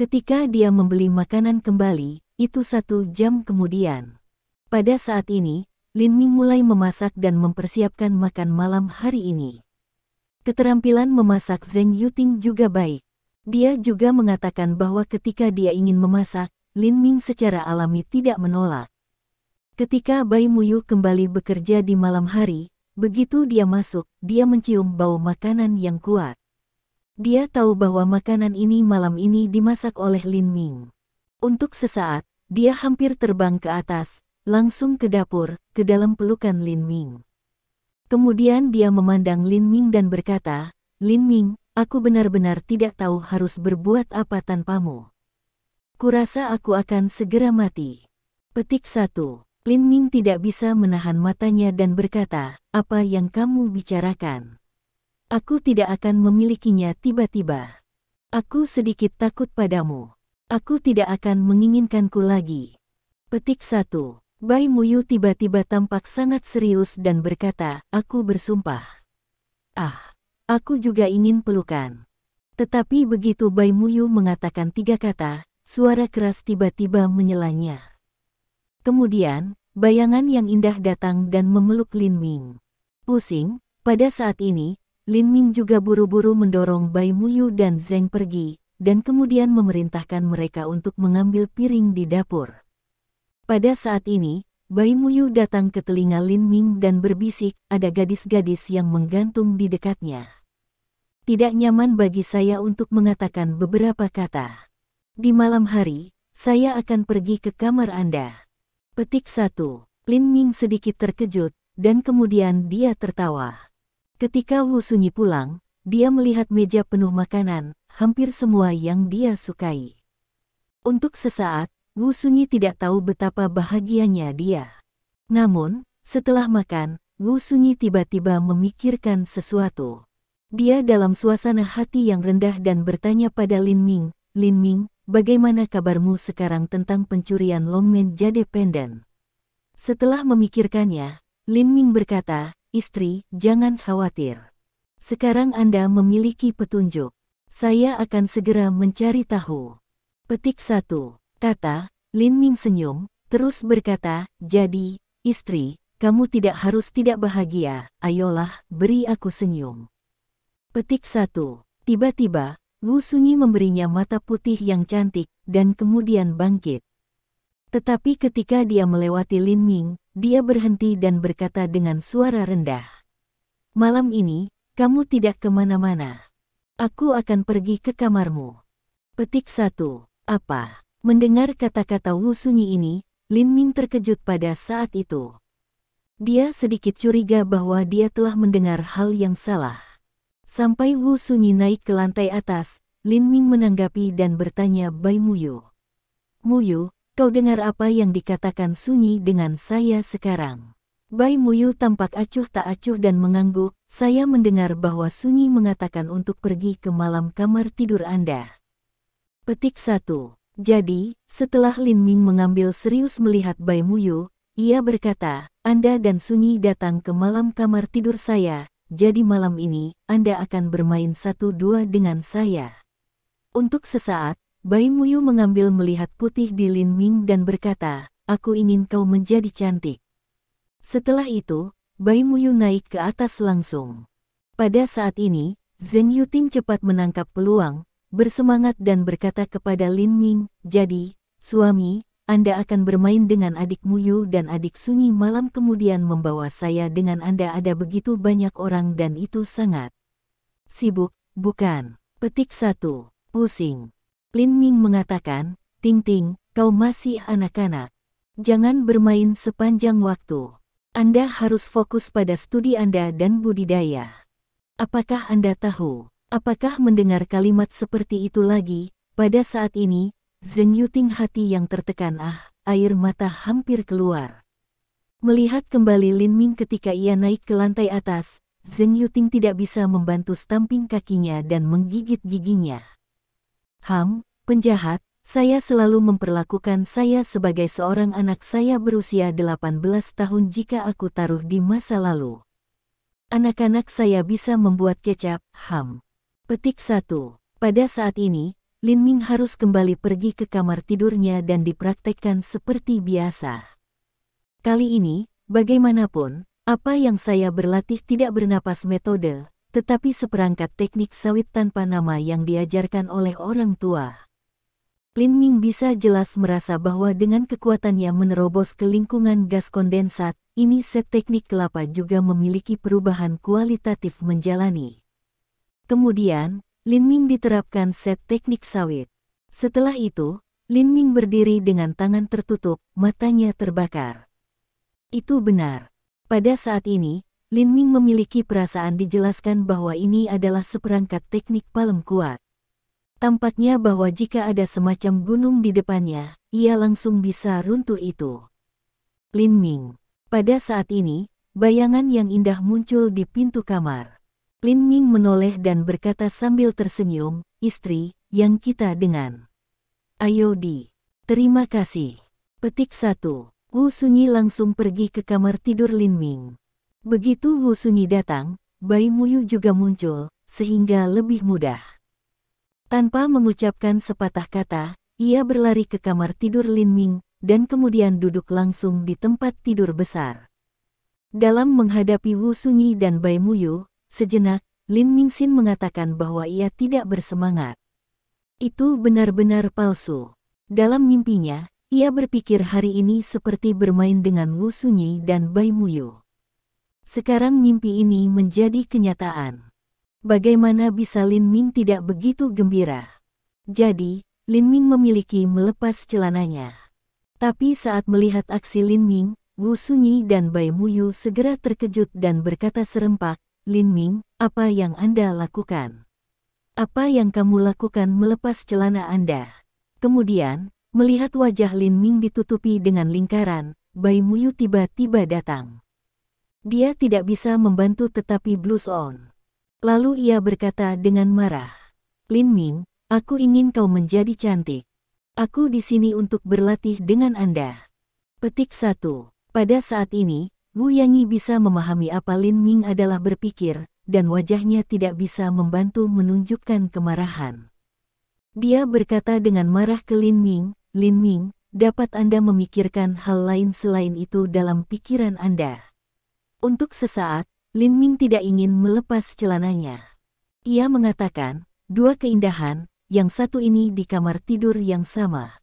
Ketika dia membeli makanan kembali, itu 1 jam kemudian. Pada saat ini, Lin Ming mulai memasak dan mempersiapkan makan malam hari ini. Keterampilan memasak Zheng Yuting juga baik. Dia juga mengatakan bahwa ketika dia ingin memasak, Lin Ming secara alami tidak menolak. Ketika Bai Muyu kembali bekerja di malam hari, begitu dia masuk, dia mencium bau makanan yang kuat. Dia tahu bahwa makanan ini malam ini dimasak oleh Lin Ming. Untuk sesaat, dia hampir terbang ke atas, langsung ke dapur, ke dalam pelukan Lin Ming. Kemudian dia memandang Lin Ming dan berkata, "Lin Ming, aku benar-benar tidak tahu harus berbuat apa tanpamu. Kurasa aku akan segera mati." Petik 1. Lin Ming tidak bisa menahan matanya dan berkata, "Apa yang kamu bicarakan? Aku tidak akan memilikinya tiba-tiba. Aku sedikit takut padamu. Aku tidak akan menginginkanku lagi." Petik 1. Bai Muyu tiba-tiba tampak sangat serius dan berkata, "Aku bersumpah. Aku juga ingin pelukan." Tetapi begitu Bai Muyu mengatakan 3 kata, suara keras tiba-tiba menyelanya. Kemudian, bayangan yang indah datang dan memeluk Lin Ming. Pusing, pada saat ini, Lin Ming juga buru-buru mendorong Bai Muyu dan Zheng pergi, dan kemudian memerintahkan mereka untuk mengambil piring di dapur. Pada saat ini, Bai Muyu datang ke telinga Lin Ming dan berbisik, "Ada gadis-gadis yang menggantung di dekatnya. Tidak nyaman bagi saya untuk mengatakan beberapa kata. Di malam hari, saya akan pergi ke kamar Anda." Petik 1. Lin Ming sedikit terkejut, dan kemudian dia tertawa. Ketika Wu Sunyi pulang, dia melihat meja penuh makanan, hampir semua yang dia sukai. Untuk sesaat, Wu Sunyi tidak tahu betapa bahagianya dia. Namun, setelah makan, Wu Sunyi tiba-tiba memikirkan sesuatu. Dia dalam suasana hati yang rendah dan bertanya pada Lin Ming, "Lin Ming, bagaimana kabarmu sekarang tentang pencurian Longmen Jade Pendant?" Setelah memikirkannya, Lin Ming berkata, "Istri, jangan khawatir. Sekarang Anda memiliki petunjuk. Saya akan segera mencari tahu." Petik 1. Kata, Lin Ming senyum, terus berkata, "Jadi, istri, kamu tidak harus tidak bahagia, ayolah, beri aku senyum. Petik 1. Tiba-tiba, Wu Sunyi memberinya mata putih yang cantik, dan kemudian bangkit. Tetapi ketika dia melewati Lin Ming, dia berhenti dan berkata dengan suara rendah. Malam ini, kamu tidak kemana-mana. Aku akan pergi ke kamarmu. Petik 1. Apa? Mendengar kata-kata Wu Sunyi ini, Lin Ming terkejut pada saat itu. Dia sedikit curiga bahwa dia telah mendengar hal yang salah. Sampai Wu Sunyi naik ke lantai atas, Lin Ming menanggapi dan bertanya Bai Muyu. Muyu, kau dengar apa yang dikatakan Sunyi dengan saya sekarang? Bai Muyu tampak acuh tak acuh dan mengangguk. Saya mendengar bahwa Sunyi mengatakan untuk pergi ke malam kamar tidur Anda. Petik 1. Jadi, setelah Lin Ming mengambil serius melihat Bai Muyu, ia berkata, Anda dan Sunyi datang ke malam kamar tidur saya, jadi malam ini, Anda akan bermain 1-2 dengan saya. Untuk sesaat, Bai Muyu mengambil melihat putih di Lin Ming dan berkata, aku ingin kau menjadi cantik. Setelah itu, Bai Muyu naik ke atas langsung. Pada saat ini, Zheng Yuting cepat menangkap peluang, bersemangat dan berkata kepada Lin Ming, jadi, suami, Anda akan bermain dengan adik Muyu dan adik Sunyi malam kemudian membawa saya dengan Anda ada begitu banyak orang dan itu sangat sibuk, bukan? Petik 1. Pusing. Lin Ming mengatakan, Ting Ting, kau masih anak-anak. Jangan bermain sepanjang waktu. Anda harus fokus pada studi Anda dan budidaya. Apakah Anda tahu? Apakah mendengar kalimat seperti itu lagi? Pada saat ini, Zheng Yuting hati yang tertekan air mata hampir keluar. Melihat kembali Lin Ming ketika ia naik ke lantai atas, Zheng Yuting tidak bisa membantu stamping kakinya dan menggigit giginya. Penjahat, saya selalu memperlakukan saya sebagai seorang anak saya berusia 18 tahun jika aku taruh di masa lalu. Anak-anak saya bisa membuat kecap, Petik 1. Pada saat ini, Lin Ming harus kembali pergi ke kamar tidurnya dan dipraktekkan seperti biasa. Kali ini, bagaimanapun, apa yang saya berlatih tidak bernapas metode, tetapi seperangkat teknik sawit tanpa nama yang diajarkan oleh orang tua. Lin Ming bisa jelas merasa bahwa dengan kekuatannya menerobos ke lingkungan gas kondensat, ini set teknik kelapa juga memiliki perubahan kualitatif menjalani. Kemudian, Lin Ming diterapkan set teknik sawit. Setelah itu, Lin Ming berdiri dengan tangan tertutup, matanya terbakar. Itu benar. Pada saat ini, Lin Ming memiliki perasaan dijelaskan bahwa ini adalah seperangkat teknik paling kuat. Tampaknya bahwa jika ada semacam gunung di depannya, ia langsung bisa runtuh itu. Lin Ming. Pada saat ini, bayangan yang indah muncul di pintu kamar. Lin Ming menoleh dan berkata sambil tersenyum, istri, yang kita dengan. Ayo terima kasih. Petik 1. Wu Sunyi langsung pergi ke kamar tidur Lin Ming. Begitu Wu Sunyi datang, Bai Muyu juga muncul, sehingga lebih mudah. Tanpa mengucapkan sepatah kata, ia berlari ke kamar tidur Lin Ming, dan kemudian duduk langsung di tempat tidur besar. Dalam menghadapi Wu Sunyi dan Bai Muyu, sejenak, Lin Mingxin mengatakan bahwa ia tidak bersemangat. Itu benar-benar palsu. Dalam mimpinya, ia berpikir hari ini seperti bermain dengan Wu Sunyi dan Bai Muyu. Sekarang mimpi ini menjadi kenyataan. Bagaimana bisa Lin Ming tidak begitu gembira? Jadi, Lin Ming memiliki melepas celananya. Tapi saat melihat aksi Lin Ming, Wu Sunyi dan Bai Muyu segera terkejut dan berkata serempak, Lin Ming, apa yang Anda lakukan? Apa yang kamu lakukan melepas celana Anda? Kemudian, melihat wajah Lin Ming ditutupi dengan lingkaran, Bai Muyu tiba-tiba datang. Dia tidak bisa membantu tetapi blush on. Lalu ia berkata dengan marah, Lin Ming, aku ingin kau menjadi cantik. Aku di sini untuk berlatih dengan Anda. Petik 1. Pada saat ini, Wu Yanyi bisa memahami apa Lin Ming adalah berpikir, dan wajahnya tidak bisa membantu menunjukkan kemarahan. Dia berkata dengan marah ke Lin Ming, dapat Anda memikirkan hal lain selain itu dalam pikiran Anda. Untuk sesaat, Lin Ming tidak ingin melepas celananya. Ia mengatakan, dua keindahan, yang satu ini di kamar tidur yang sama.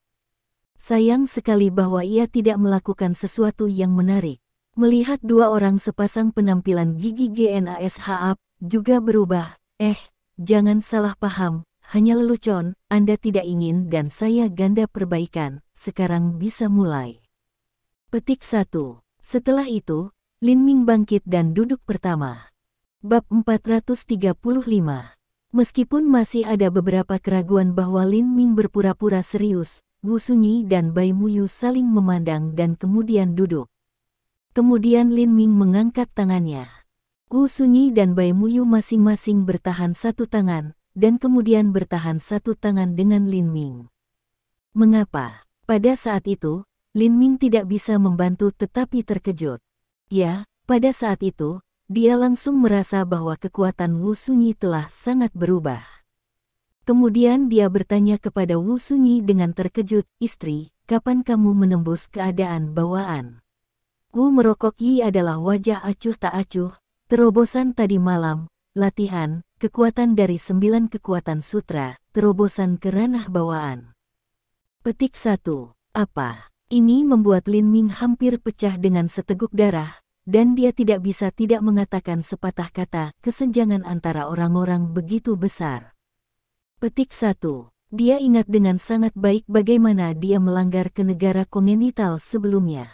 Sayang sekali bahwa ia tidak melakukan sesuatu yang menarik. Melihat dua orang sepasang penampilan gigi GNASHAP juga berubah. Jangan salah paham, hanya lelucon, Anda tidak ingin dan saya ganda perbaikan, sekarang bisa mulai. Petik 1. Setelah itu, Lin Ming bangkit dan duduk pertama. Bab 435. Meskipun masih ada beberapa keraguan bahwa Lin Ming berpura-pura serius, Wu Sunyi dan Bai Muyu saling memandang dan kemudian duduk. Kemudian Lin Ming mengangkat tangannya. Wu Sunyi dan Bai Muyu masing-masing bertahan satu tangan, dan kemudian bertahan satu tangan dengan Lin Ming. Mengapa? Pada saat itu, Lin Ming tidak bisa membantu tetapi terkejut. Ya, pada saat itu, dia langsung merasa bahwa kekuatan Wu Sunyi telah sangat berubah. Kemudian dia bertanya kepada Wu Sunyi dengan terkejut, "Istri, kapan kamu menembus keadaan bawaan?" Wu merokoki adalah wajah acuh tak acuh, terobosan tadi malam, latihan, kekuatan dari 9 kekuatan sutra, terobosan ke ranah bawaan. Petik 1. Apa? Ini membuat Lin Ming hampir pecah dengan seteguk darah, dan dia tidak bisa tidak mengatakan sepatah kata, kesenjangan antara orang-orang begitu besar. Petik 1. Dia ingat dengan sangat baik bagaimana dia melanggar ke negara kongenital sebelumnya.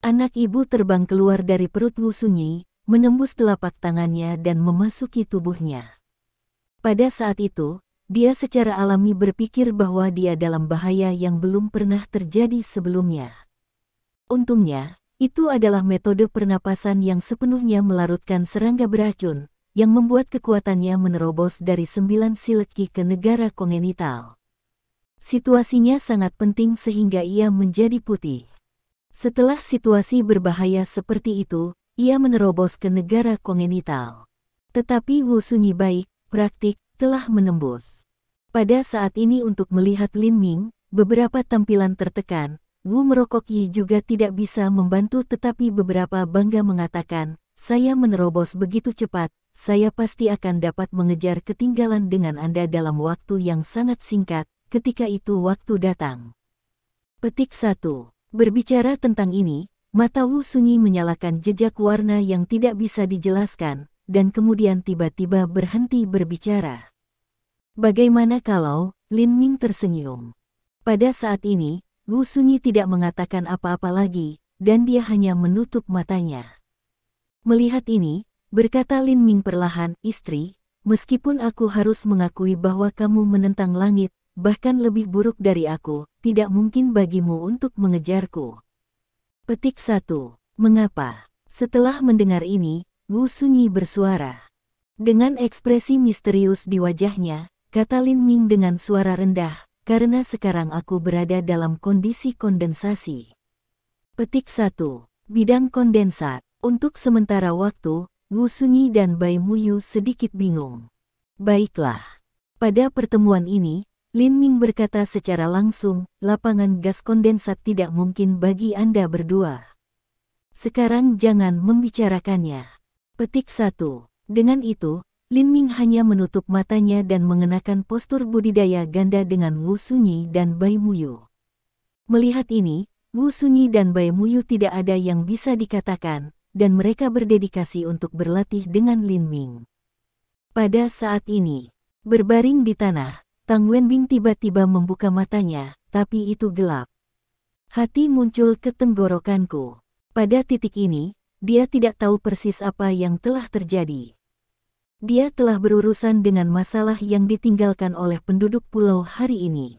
Anak ibu terbang keluar dari perut Wu Sunyi, menembus telapak tangannya dan memasuki tubuhnya. Pada saat itu, dia secara alami berpikir bahwa dia dalam bahaya yang belum pernah terjadi sebelumnya. Untungnya, itu adalah metode pernapasan yang sepenuhnya melarutkan serangga beracun, yang membuat kekuatannya menerobos dari 9 silet Qi ke negara kongenital. Situasinya sangat penting sehingga ia menjadi putih. Setelah situasi berbahaya seperti itu, ia menerobos ke negara kongenital. Tetapi Wu Sunyi baik, praktik, telah menembus. Pada saat ini untuk melihat Lin Ming, beberapa tampilan tertekan, Wu merokoki juga tidak bisa membantu tetapi beberapa bangga mengatakan, "Saya menerobos begitu cepat, saya pasti akan dapat mengejar ketinggalan dengan Anda dalam waktu yang sangat singkat, ketika itu waktu datang." Petik 1. Berbicara tentang ini, mata Wu Sunyi menyalakan jejak warna yang tidak bisa dijelaskan, dan kemudian tiba-tiba berhenti berbicara. Bagaimana kalau Lin Ming tersenyum? Pada saat ini, Wu Sunyi tidak mengatakan apa-apa lagi, dan dia hanya menutup matanya. Melihat ini, berkata Lin Ming perlahan, "Istri, meskipun aku harus mengakui bahwa kamu menentang langit, bahkan lebih buruk dari aku, tidak mungkin bagimu untuk mengejarku." Petik 1. Mengapa? Setelah mendengar ini, Wu Sunyi bersuara. Dengan ekspresi misterius di wajahnya, kata Lin Ming dengan suara rendah, "Karena sekarang aku berada dalam kondisi kondensasi." Petik 1. Bidang kondensat. Untuk sementara waktu, Wu Sunyi dan Bai Muyu sedikit bingung. "Baiklah." Pada pertemuan ini, Lin Ming berkata secara langsung, "Lapangan gas kondensat tidak mungkin bagi Anda berdua. Sekarang jangan membicarakannya." Petik 1. Dengan itu, Lin Ming hanya menutup matanya dan mengenakan postur budidaya ganda dengan Wu Sunyi dan Bai Muyu. Melihat ini, Wu Sunyi dan Bai Muyu tidak ada yang bisa dikatakan, dan mereka berdedikasi untuk berlatih dengan Lin Ming. Pada saat ini, berbaring di tanah, Tang Wenbing tiba-tiba membuka matanya, tapi itu gelap. Hati muncul ke tenggorokanku. Pada titik ini, dia tidak tahu persis apa yang telah terjadi. Dia telah berurusan dengan masalah yang ditinggalkan oleh penduduk pulau hari ini.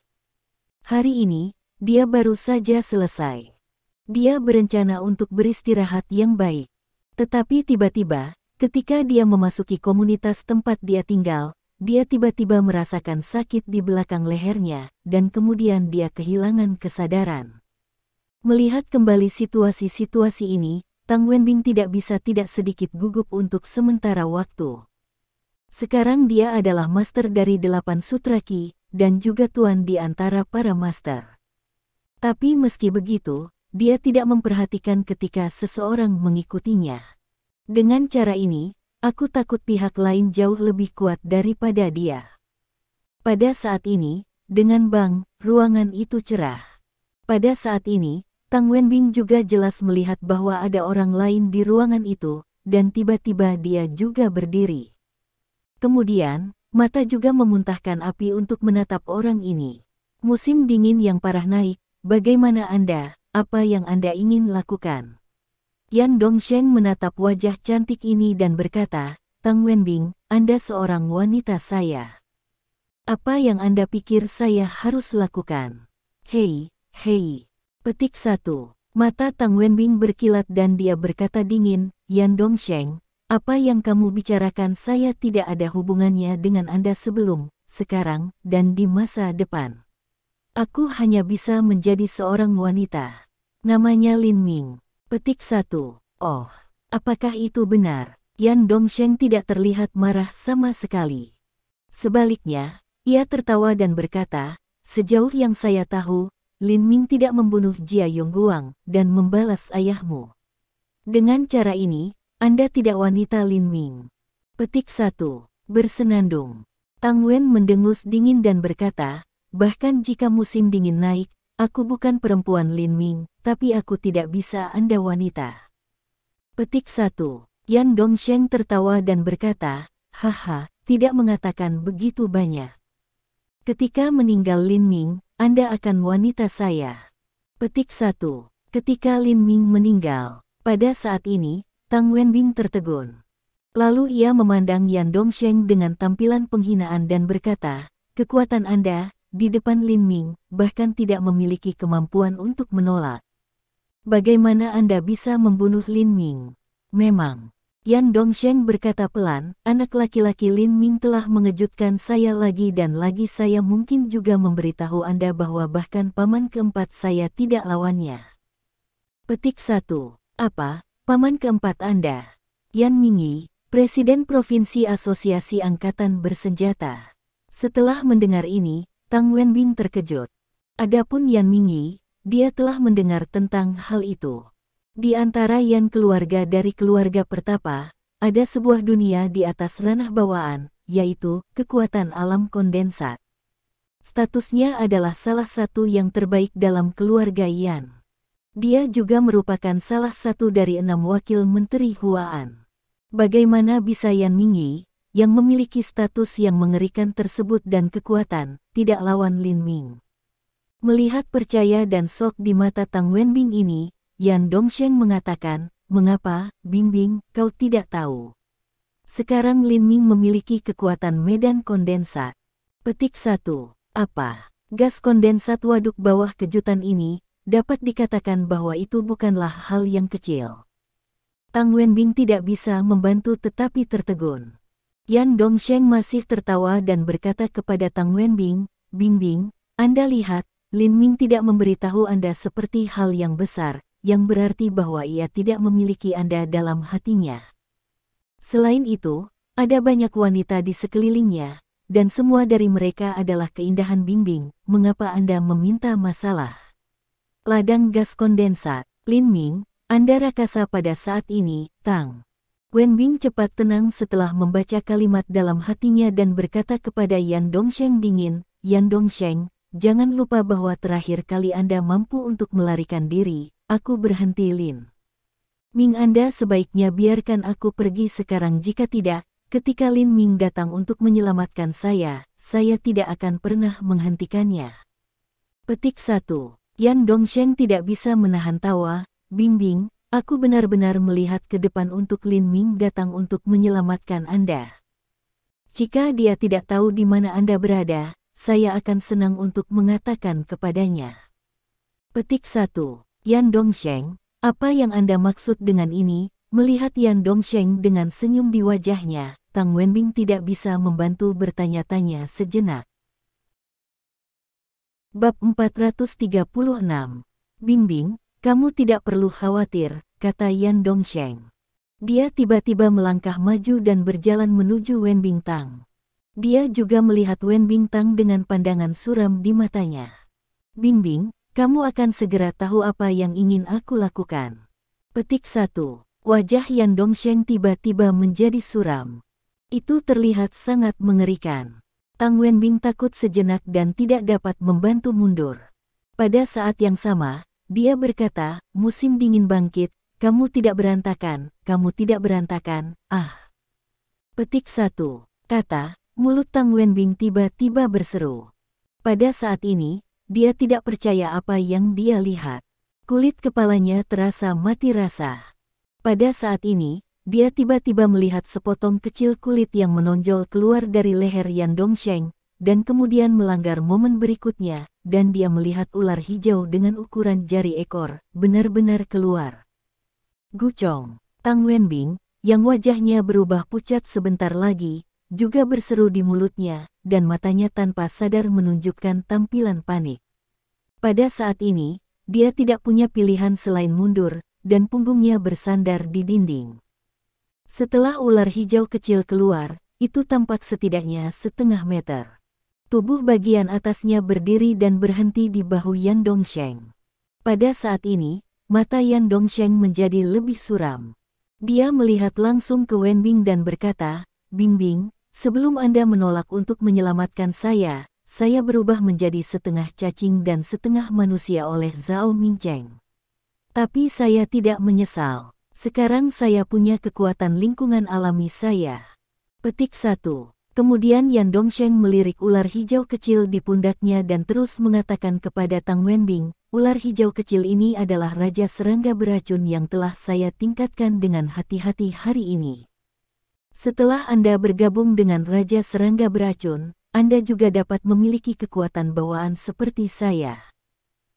Hari ini, dia baru saja selesai. Dia berencana untuk beristirahat yang baik. Tetapi tiba-tiba, ketika dia memasuki komunitas tempat dia tinggal, dia tiba-tiba merasakan sakit di belakang lehernya, dan kemudian dia kehilangan kesadaran. Melihat kembali situasi-situasi ini, Tang Wenbing tidak bisa tidak sedikit gugup untuk sementara waktu. Sekarang dia adalah master dari 8 sutra Qi, dan juga tuan di antara para master. Tapi meski begitu, dia tidak memperhatikan ketika seseorang mengikutinya. Dengan cara ini, aku takut pihak lain jauh lebih kuat daripada dia. Pada saat ini, dengan bang, ruangan itu cerah. Pada saat ini, Tang Wenbing juga jelas melihat bahwa ada orang lain di ruangan itu, dan tiba-tiba dia juga berdiri. Kemudian, mata juga memuntahkan api untuk menatap orang ini. Musim dingin yang parah naik, bagaimana Anda, apa yang Anda ingin lakukan? Yan Dongsheng menatap wajah cantik ini dan berkata, Tang Wenbing, Anda seorang wanita saya. Apa yang Anda pikir saya harus lakukan? Hei, hei. Petik 1. Mata Tang Wenbing berkilat dan dia berkata dingin, Yan Dongsheng, apa yang kamu bicarakan saya tidak ada hubungannya dengan Anda sebelum, sekarang, dan di masa depan. Aku hanya bisa menjadi seorang wanita. Namanya Lin Ming. Petik 1. Oh, apakah itu benar? Yan Dongsheng tidak terlihat marah sama sekali. Sebaliknya, ia tertawa dan berkata, sejauh yang saya tahu, Lin Ming tidak membunuh Jia Yongguang dan membalas ayahmu. Dengan cara ini, Anda tidak wanita Lin Ming. Petik 1. Bersenandung. Tang Wen mendengus dingin dan berkata, bahkan jika musim dingin naik, aku bukan perempuan Lin Ming, tapi aku tidak bisa Anda wanita. Petik 1. Yan Dongsheng tertawa dan berkata, haha, tidak mengatakan begitu banyak. Ketika meninggal Lin Ming, Anda akan wanita saya. Petik 1. Ketika Lin Ming meninggal, pada saat ini, Tang Wenbing tertegun. Lalu ia memandang Yan Dongsheng dengan tampilan penghinaan dan berkata, kekuatan Anda, di depan Lin Ming, bahkan tidak memiliki kemampuan untuk menolak. Bagaimana Anda bisa membunuh Lin Ming? Memang. Yan Dongsheng berkata pelan, anak laki-laki Lin Ming telah mengejutkan saya lagi dan lagi saya mungkin juga memberitahu Anda bahwa bahkan paman keempat saya tidak lawannya. Petik 1. Apa, paman keempat Anda? Yan Mingyi, Presiden Provinsi Asosiasi Angkatan Bersenjata. Setelah mendengar ini, Tang Wenbing terkejut. Adapun Yan Mingyi, dia telah mendengar tentang hal itu. Di antara Yan keluarga dari keluarga pertapa, ada sebuah dunia di atas ranah bawaan, yaitu kekuatan alam kondensat. Statusnya adalah salah satu yang terbaik dalam keluarga Yan. Dia juga merupakan salah satu dari 6 wakil menteri Huaan. Bagaimana bisa Yan Mingyi, yang memiliki status yang mengerikan tersebut dan kekuatan, tidak lawan Lin Ming? Melihat percaya dan sok di mata Tang Wenbing ini, Yan Dongsheng mengatakan, mengapa, Bingbing, kau tidak tahu? Sekarang Lin Ming memiliki kekuatan medan kondensat. Petik 1. Apa? Gas kondensat waduk bawah kejutan ini, dapat dikatakan bahwa itu bukanlah hal yang kecil. Tang Wenbing tidak bisa membantu tetapi tertegun. Yan Dongsheng masih tertawa dan berkata kepada Tang Wenbing, Bingbing, Anda lihat, Lin Ming tidak memberitahu Anda seperti hal yang besar, yang berarti bahwa ia tidak memiliki Anda dalam hatinya. Selain itu, ada banyak wanita di sekelilingnya, dan semua dari mereka adalah keindahan Bingbing, mengapa Anda meminta masalah? Ladang gas kondensat, Lin Ming, Anda rakasa pada saat ini, Tang Wenbing cepat tenang setelah membaca kalimat dalam hatinya dan berkata kepada Yan Dongsheng dingin, Yan Dongsheng, jangan lupa bahwa terakhir kali Anda mampu untuk melarikan diri, aku berhenti Lin Ming Anda sebaiknya biarkan aku pergi sekarang jika tidak, ketika Lin Ming datang untuk menyelamatkan saya tidak akan pernah menghentikannya. Petik 1. Yan Dongsheng tidak bisa menahan tawa, Bingbing, aku benar-benar melihat ke depan untuk Lin Ming datang untuk menyelamatkan Anda. Jika dia tidak tahu di mana Anda berada, saya akan senang untuk mengatakan kepadanya. Petik 1. Yan Dongsheng, apa yang Anda maksud dengan ini? Melihat Yan Dongsheng dengan senyum di wajahnya, Tang Wenbing tidak bisa membantu bertanya-tanya sejenak. Bab 436. Bingbing, kamu tidak perlu khawatir, kata Yan Dongsheng. Dia tiba-tiba melangkah maju dan berjalan menuju Wen Bintang. Dia juga melihat Wen Bintang dengan pandangan suram di matanya. Bingbing, kamu akan segera tahu apa yang ingin aku lakukan. Petik 1. Wajah Yan Dongsheng tiba-tiba menjadi suram. Itu terlihat sangat mengerikan. Tang Wenbing takut sejenak dan tidak dapat membantu mundur. Pada saat yang sama, dia berkata, musim dingin bangkit, kamu tidak berantakan, kamu tidak berantakan, ah. Petik 1. Kata, mulut Tang Wenbing tiba-tiba berseru. Pada saat ini, dia tidak percaya apa yang dia lihat. Kulit kepalanya terasa mati rasa. Pada saat ini, dia tiba-tiba melihat sepotong kecil kulit yang menonjol keluar dari leher Yan Dongsheng, dan kemudian melanggar momen berikutnya, dan dia melihat ular hijau dengan ukuran jari ekor, benar-benar keluar. Gucong, Tang Wenbing, yang wajahnya berubah pucat sebentar lagi, juga berseru di mulutnya, dan matanya tanpa sadar menunjukkan tampilan panik. Pada saat ini, dia tidak punya pilihan selain mundur, dan punggungnya bersandar di dinding. Setelah ular hijau kecil keluar, itu tampak setidaknya setengah meter. Tubuh bagian atasnya berdiri dan berhenti di bahu Yan Dongsheng. Pada saat ini, mata Yan Dongsheng menjadi lebih suram. Dia melihat langsung ke Wenbing dan berkata, Bingbing, sebelum Anda menolak untuk menyelamatkan saya berubah menjadi setengah cacing dan setengah manusia oleh Zhao Mingcheng. Tapi saya tidak menyesal. Sekarang saya punya kekuatan lingkungan alami saya. Petik 1. Kemudian Yan Dongsheng melirik ular hijau kecil di pundaknya dan terus mengatakan kepada Tang Wenbing, ular hijau kecil ini adalah Raja Serangga Beracun yang telah saya tingkatkan dengan hati-hati hari ini. Setelah Anda bergabung dengan Raja Serangga Beracun, Anda juga dapat memiliki kekuatan bawaan seperti saya.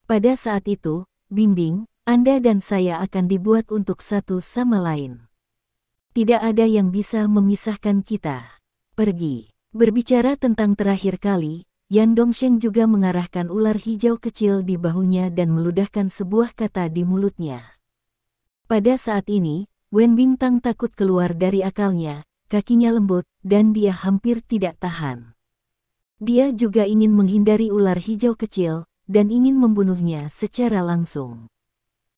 Pada saat itu, Bingbing, Anda dan saya akan dibuat untuk satu sama lain. Tidak ada yang bisa memisahkan kita. Pergi. Berbicara tentang terakhir kali, Yan Dongsheng juga mengarahkan ular hijau kecil di bahunya dan meludahkan sebuah kata di mulutnya. Pada saat ini, Wenbing Tang takut keluar dari akalnya. Kakinya lembut, dan dia hampir tidak tahan. Dia juga ingin menghindari ular hijau kecil, dan ingin membunuhnya secara langsung.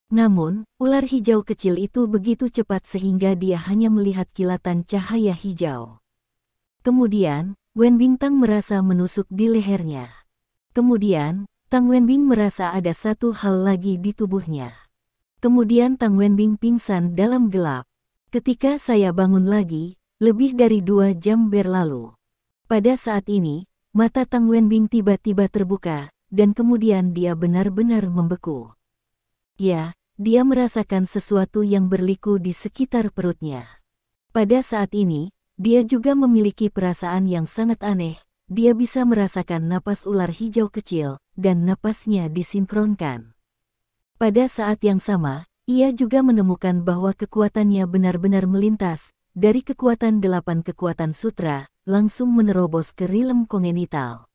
Namun, ular hijau kecil itu begitu cepat sehingga dia hanya melihat kilatan cahaya hijau. Kemudian, Wenbing Tang merasa menusuk di lehernya. Kemudian, Tang Wenbing merasa ada satu hal lagi di tubuhnya. Kemudian Tang Wenbing pingsan dalam gelap. Ketika saya bangun lagi, lebih dari 2 jam berlalu. Pada saat ini, mata Tang Wenbing tiba-tiba terbuka, dan kemudian dia benar-benar membeku. Ya, dia merasakan sesuatu yang berliku di sekitar perutnya. Pada saat ini, dia juga memiliki perasaan yang sangat aneh. Dia bisa merasakan napas ular hijau kecil, dan napasnya disinkronkan. Pada saat yang sama, ia juga menemukan bahwa kekuatannya benar-benar melintas, dari kekuatan 8 kekuatan sutra, langsung menerobos ke rilem kongenital.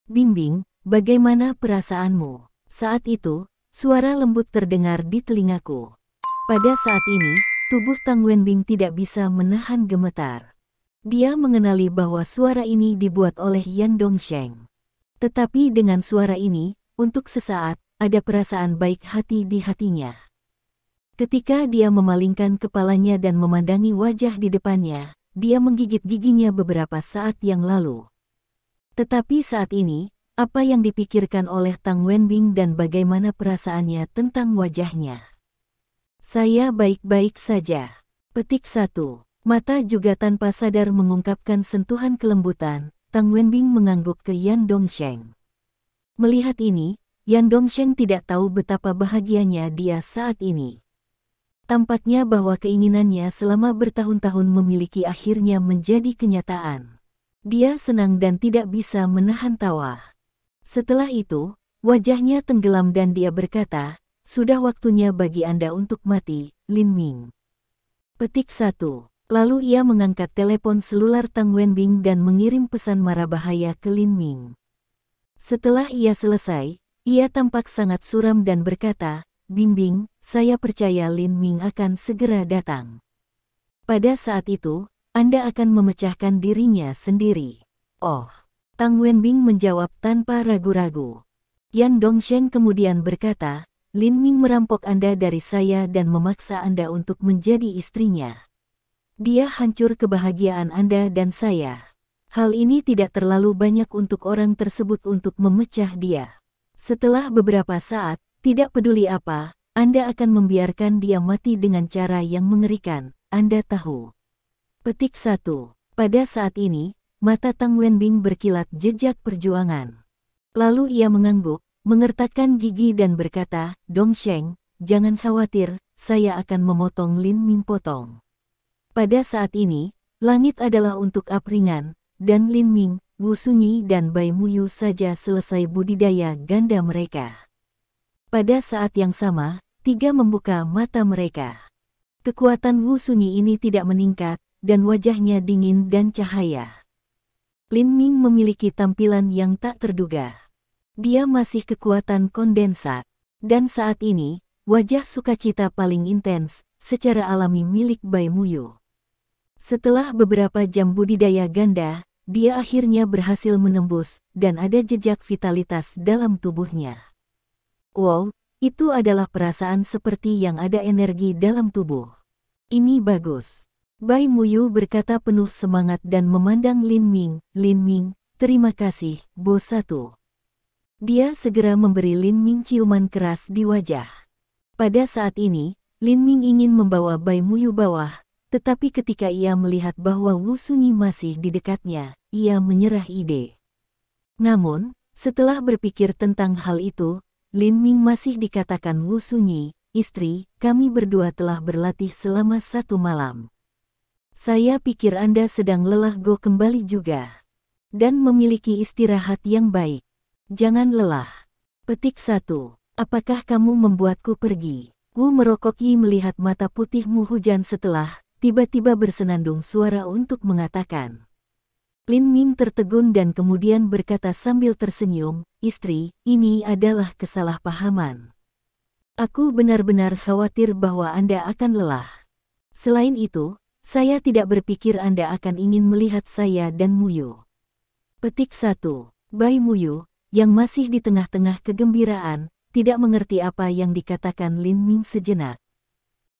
Bingbing, bagaimana perasaanmu? Saat itu, suara lembut terdengar di telingaku. Pada saat ini, tubuh Tang Wenbing tidak bisa menahan gemetar. Dia mengenali bahwa suara ini dibuat oleh Yan Dongsheng. Tetapi dengan suara ini, untuk sesaat, ada perasaan baik hati di hatinya. Ketika dia memalingkan kepalanya dan memandangi wajah di depannya, dia menggigit giginya beberapa saat yang lalu. Tetapi saat ini, apa yang dipikirkan oleh Tang Wenbing dan bagaimana perasaannya tentang wajahnya? Saya baik-baik saja. Petik 1. Mata juga tanpa sadar mengungkapkan sentuhan kelembutan, Tang Wenbing mengangguk ke Yan Dongsheng. Melihat ini, Yan Dongsheng tidak tahu betapa bahagianya dia saat ini. Tampaknya bahwa keinginannya selama bertahun-tahun memiliki akhirnya menjadi kenyataan. Dia senang dan tidak bisa menahan tawa. Setelah itu, wajahnya tenggelam dan dia berkata, sudah waktunya bagi Anda untuk mati, Lin Ming. Petik 1. Lalu ia mengangkat telepon selular Tang Wenbing dan mengirim pesan mara bahaya ke Lin Ming. Setelah ia selesai, ia tampak sangat suram dan berkata, Bingbing, saya percaya Lin Ming akan segera datang. Pada saat itu, Anda akan memecahkan dirinya sendiri. Oh, Tang Wenbing menjawab tanpa ragu-ragu. Yan Dongsheng kemudian berkata, Lin Ming merampok Anda dari saya dan memaksa Anda untuk menjadi istrinya. Dia hancur kebahagiaan Anda dan saya. Hal ini tidak terlalu banyak untuk orang tersebut untuk memecah dia. Setelah beberapa saat, tidak peduli apa, Anda akan membiarkan dia mati dengan cara yang mengerikan, Anda tahu. Petik 1. Pada saat ini, mata Tang Wenbing berkilat jejak perjuangan. Lalu ia mengangguk, mengertakkan gigi dan berkata, Dongsheng, jangan khawatir, saya akan memotong Lin Ming potong. Pada saat ini, langit adalah untuk Apringan, dan Lin Ming, Wu Sunyi dan Bai Muyu saja selesai budidaya ganda mereka. Pada saat yang sama, tiga membuka mata mereka. Kekuatan Wu Sunyi ini tidak meningkat, dan wajahnya dingin dan cahaya. Lin Ming memiliki tampilan yang tak terduga. Dia masih kekuatan kondensat. Dan saat ini, wajah sukacita paling intens, secara alami milik Bai Muyu. Setelah beberapa jam budidaya ganda, dia akhirnya berhasil menembus, dan ada jejak vitalitas dalam tubuhnya. Wow, itu adalah perasaan seperti yang ada energi dalam tubuh. Ini bagus. Bai Muyu berkata penuh semangat dan memandang Lin Ming, terima kasih, Bos 1. Dia segera memberi Lin Ming ciuman keras di wajah. Pada saat ini, Lin Ming ingin membawa Bai Muyu bawah, tetapi ketika ia melihat bahwa Wu Sunyi masih di dekatnya, ia menyerah ide. Namun, setelah berpikir tentang hal itu, Lin Ming masih dikatakan Wu Sunyi, istri, kami berdua telah berlatih selama 1 malam. Saya pikir Anda sedang lelah go kembali juga. Dan memiliki istirahat yang baik. Jangan lelah. Petik 1. Apakah kamu membuatku pergi? Wu merokoki melihat mata putihmu hujan setelah, tiba-tiba bersenandung suara untuk mengatakan. Lin Ming tertegun dan kemudian berkata sambil tersenyum, istri, ini adalah kesalahpahaman. Aku benar-benar khawatir bahwa Anda akan lelah. Selain itu, saya tidak berpikir Anda akan ingin melihat saya dan Muyu. Petik 1. Bai Muyu, yang masih di tengah-tengah kegembiraan, tidak mengerti apa yang dikatakan Lin Ming sejenak.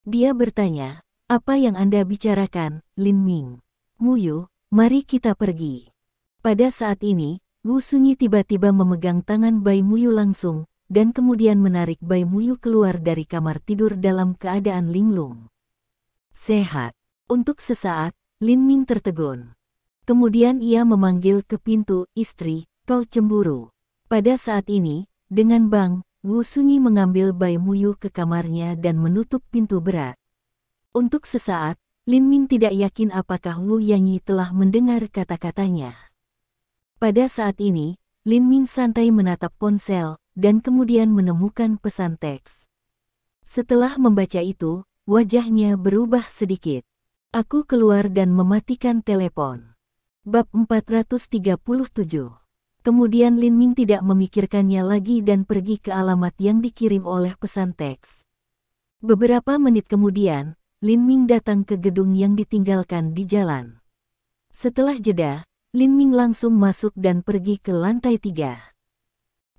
Dia bertanya, apa yang Anda bicarakan, Lin Ming? Muyu, mari kita pergi. Pada saat ini, Wu Sunyi tiba-tiba memegang tangan Bai Muyu langsung, dan kemudian menarik Bai Muyu keluar dari kamar tidur dalam keadaan linglung. Sehat. Untuk sesaat, Lin Ming tertegun. Kemudian ia memanggil ke pintu, istri, kau cemburu. Pada saat ini, dengan bang, Wu Sunyi mengambil Bai Muyu ke kamarnya dan menutup pintu berat. Untuk sesaat, Lin Ming tidak yakin apakah Wu Yanyi telah mendengar kata-katanya. Pada saat ini, Lin Ming santai menatap ponsel, dan kemudian menemukan pesan teks. Setelah membaca itu, wajahnya berubah sedikit. Aku keluar dan mematikan telepon. Bab 437. Kemudian Lin Ming tidak memikirkannya lagi dan pergi ke alamat yang dikirim oleh pesan teks. Beberapa menit kemudian, Lin Ming datang ke gedung yang ditinggalkan di jalan. Setelah jeda, Lin Ming langsung masuk dan pergi ke lantai 3.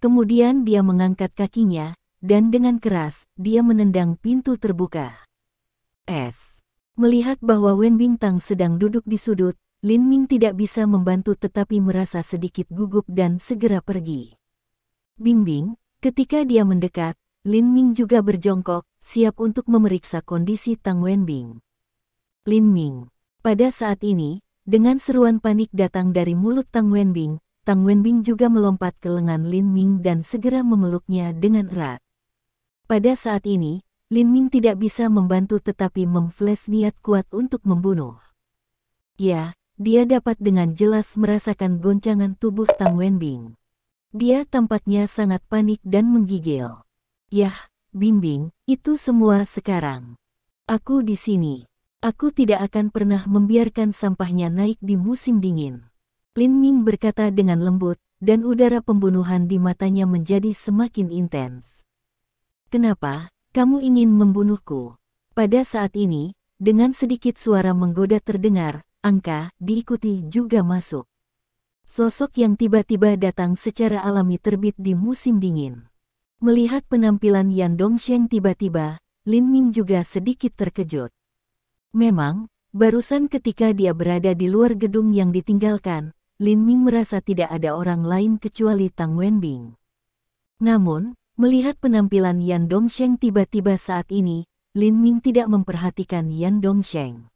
Kemudian dia mengangkat kakinya, dan dengan keras, dia menendang pintu terbuka. Melihat bahwa Wen Bintang sedang duduk di sudut, Lin Ming tidak bisa membantu tetapi merasa sedikit gugup dan segera pergi. Bingbing, ketika dia mendekat, Lin Ming juga berjongkok, siap untuk memeriksa kondisi Tang Wenbing. Lin Ming. Pada saat ini, dengan seruan panik datang dari mulut Tang Wenbing juga melompat ke lengan Lin Ming dan segera memeluknya dengan erat. Pada saat ini, Lin Ming tidak bisa membantu tetapi memflash niat kuat untuk membunuh. Ya, dia dapat dengan jelas merasakan goncangan tubuh Tang Wenbing. Dia tampaknya sangat panik dan menggigil. Yah, Bingbing, itu semua sekarang. Aku di sini. Aku tidak akan pernah membiarkan sampahnya naik di musim dingin. Lin Ming berkata dengan lembut, dan udara pembunuhan di matanya menjadi semakin intens. Kenapa, kamu ingin membunuhku? Pada saat ini, dengan sedikit suara menggoda terdengar, angka diikuti juga masuk. sosok yang tiba-tiba datang secara alami terbit di musim dingin. Melihat penampilan Yan Dongsheng tiba-tiba, Lin Ming juga sedikit terkejut. Memang, barusan ketika dia berada di luar gedung yang ditinggalkan, Lin Ming merasa tidak ada orang lain kecuali Tang Wenbing. Namun, melihat penampilan Yan Dongsheng tiba-tiba saat ini, Lin Ming tidak memperhatikan Yan Dongsheng.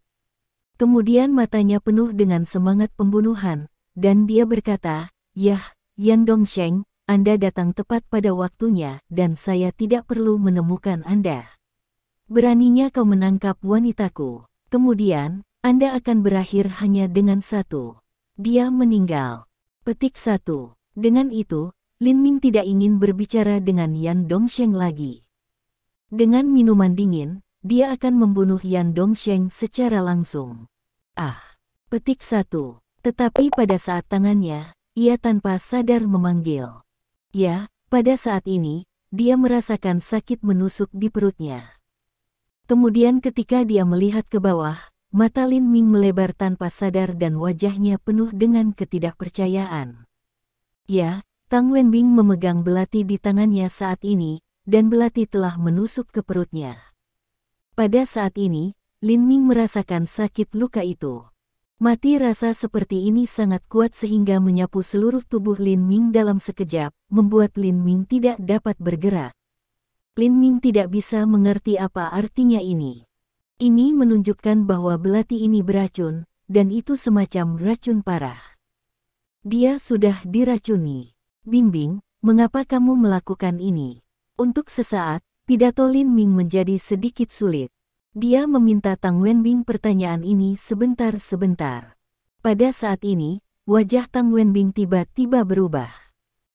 Kemudian matanya penuh dengan semangat pembunuhan, dan dia berkata, "Yah, Yan Dongsheng, Anda datang tepat pada waktunya dan saya tidak perlu menemukan Anda. Beraninya kau menangkap wanitaku. Kemudian, Anda akan berakhir hanya dengan satu. Dia meninggal." Petik 1. Dengan itu, Lin Ming tidak ingin berbicara dengan Yan Dongsheng lagi. Dengan minuman dingin, dia akan membunuh Yan Dongsheng secara langsung. Petik 1. Tetapi pada saat tangannya, ia tanpa sadar memanggil. Ya, pada saat ini, dia merasakan sakit menusuk di perutnya. Kemudian ketika dia melihat ke bawah, mata Lin Ming melebar tanpa sadar dan wajahnya penuh dengan ketidakpercayaan. Ya, Tang Wenbing memegang belati di tangannya saat ini, dan belati telah menusuk ke perutnya. Pada saat ini, Lin Ming merasakan sakit luka itu. Mati rasa seperti ini sangat kuat sehingga menyapu seluruh tubuh Lin Ming dalam sekejap, membuat Lin Ming tidak dapat bergerak. Lin Ming tidak bisa mengerti apa artinya ini. Ini menunjukkan bahwa belati ini beracun, dan itu semacam racun parah. Dia sudah diracuni. "Bingbing, mengapa kamu melakukan ini?" Untuk sesaat, pidato Lin Ming menjadi sedikit sulit. Dia meminta Tang Wenbing pertanyaan ini sebentar-sebentar. Pada saat ini, wajah Tang Wenbing tiba-tiba berubah.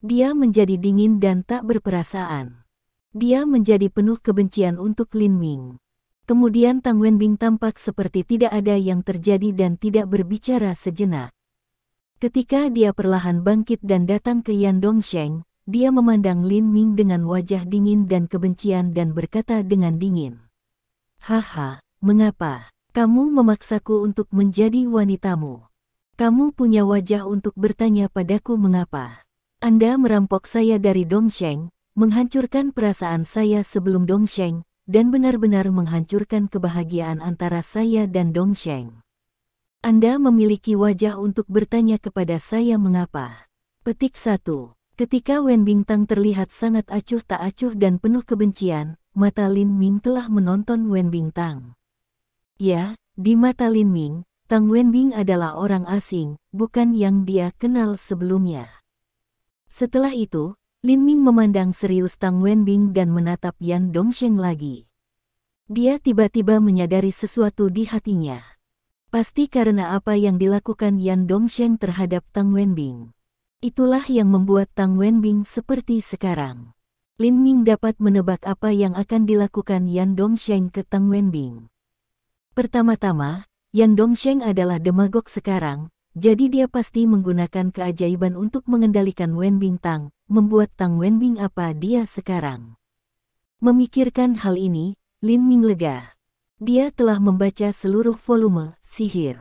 Dia menjadi dingin dan tak berperasaan. Dia menjadi penuh kebencian untuk Lin Ming. Kemudian Tang Wenbing tampak seperti tidak ada yang terjadi dan tidak berbicara sejenak. Ketika dia perlahan bangkit dan datang ke Yan Dongsheng, dia memandang Lin Ming dengan wajah dingin dan kebencian dan berkata dengan dingin, "Haha, mengapa? Kamu memaksaku untuk menjadi wanitamu. Kamu punya wajah untuk bertanya padaku mengapa. Anda merampok saya dari Dongsheng, menghancurkan perasaan saya sebelum Dongsheng, dan benar-benar menghancurkan kebahagiaan antara saya dan Dongsheng. Anda memiliki wajah untuk bertanya kepada saya mengapa." Petik 1. Ketika Wen Bintang terlihat sangat acuh tak acuh dan penuh kebencian, mata Lin Ming telah menonton Wen Bintang. Ya, di mata Lin Ming, Tang Wenbing adalah orang asing, bukan yang dia kenal sebelumnya. Setelah itu, Lin Ming memandang serius Tang Wenbing dan menatap Yan Dongsheng lagi. Dia tiba-tiba menyadari sesuatu di hatinya. Pasti karena apa yang dilakukan Yan Dongsheng terhadap Tang Wenbing. Itulah yang membuat Tang Wenbing seperti sekarang. Lin Ming dapat menebak apa yang akan dilakukan Yan Dongsheng ke Tang Wenbing. Pertama-tama, Yan Dongsheng adalah demagog sekarang, jadi dia pasti menggunakan keajaiban untuk mengendalikan Wen Bintang, membuat Tang Wenbing apa dia sekarang. Memikirkan hal ini, Lin Ming lega. Dia telah membaca seluruh volume sihir.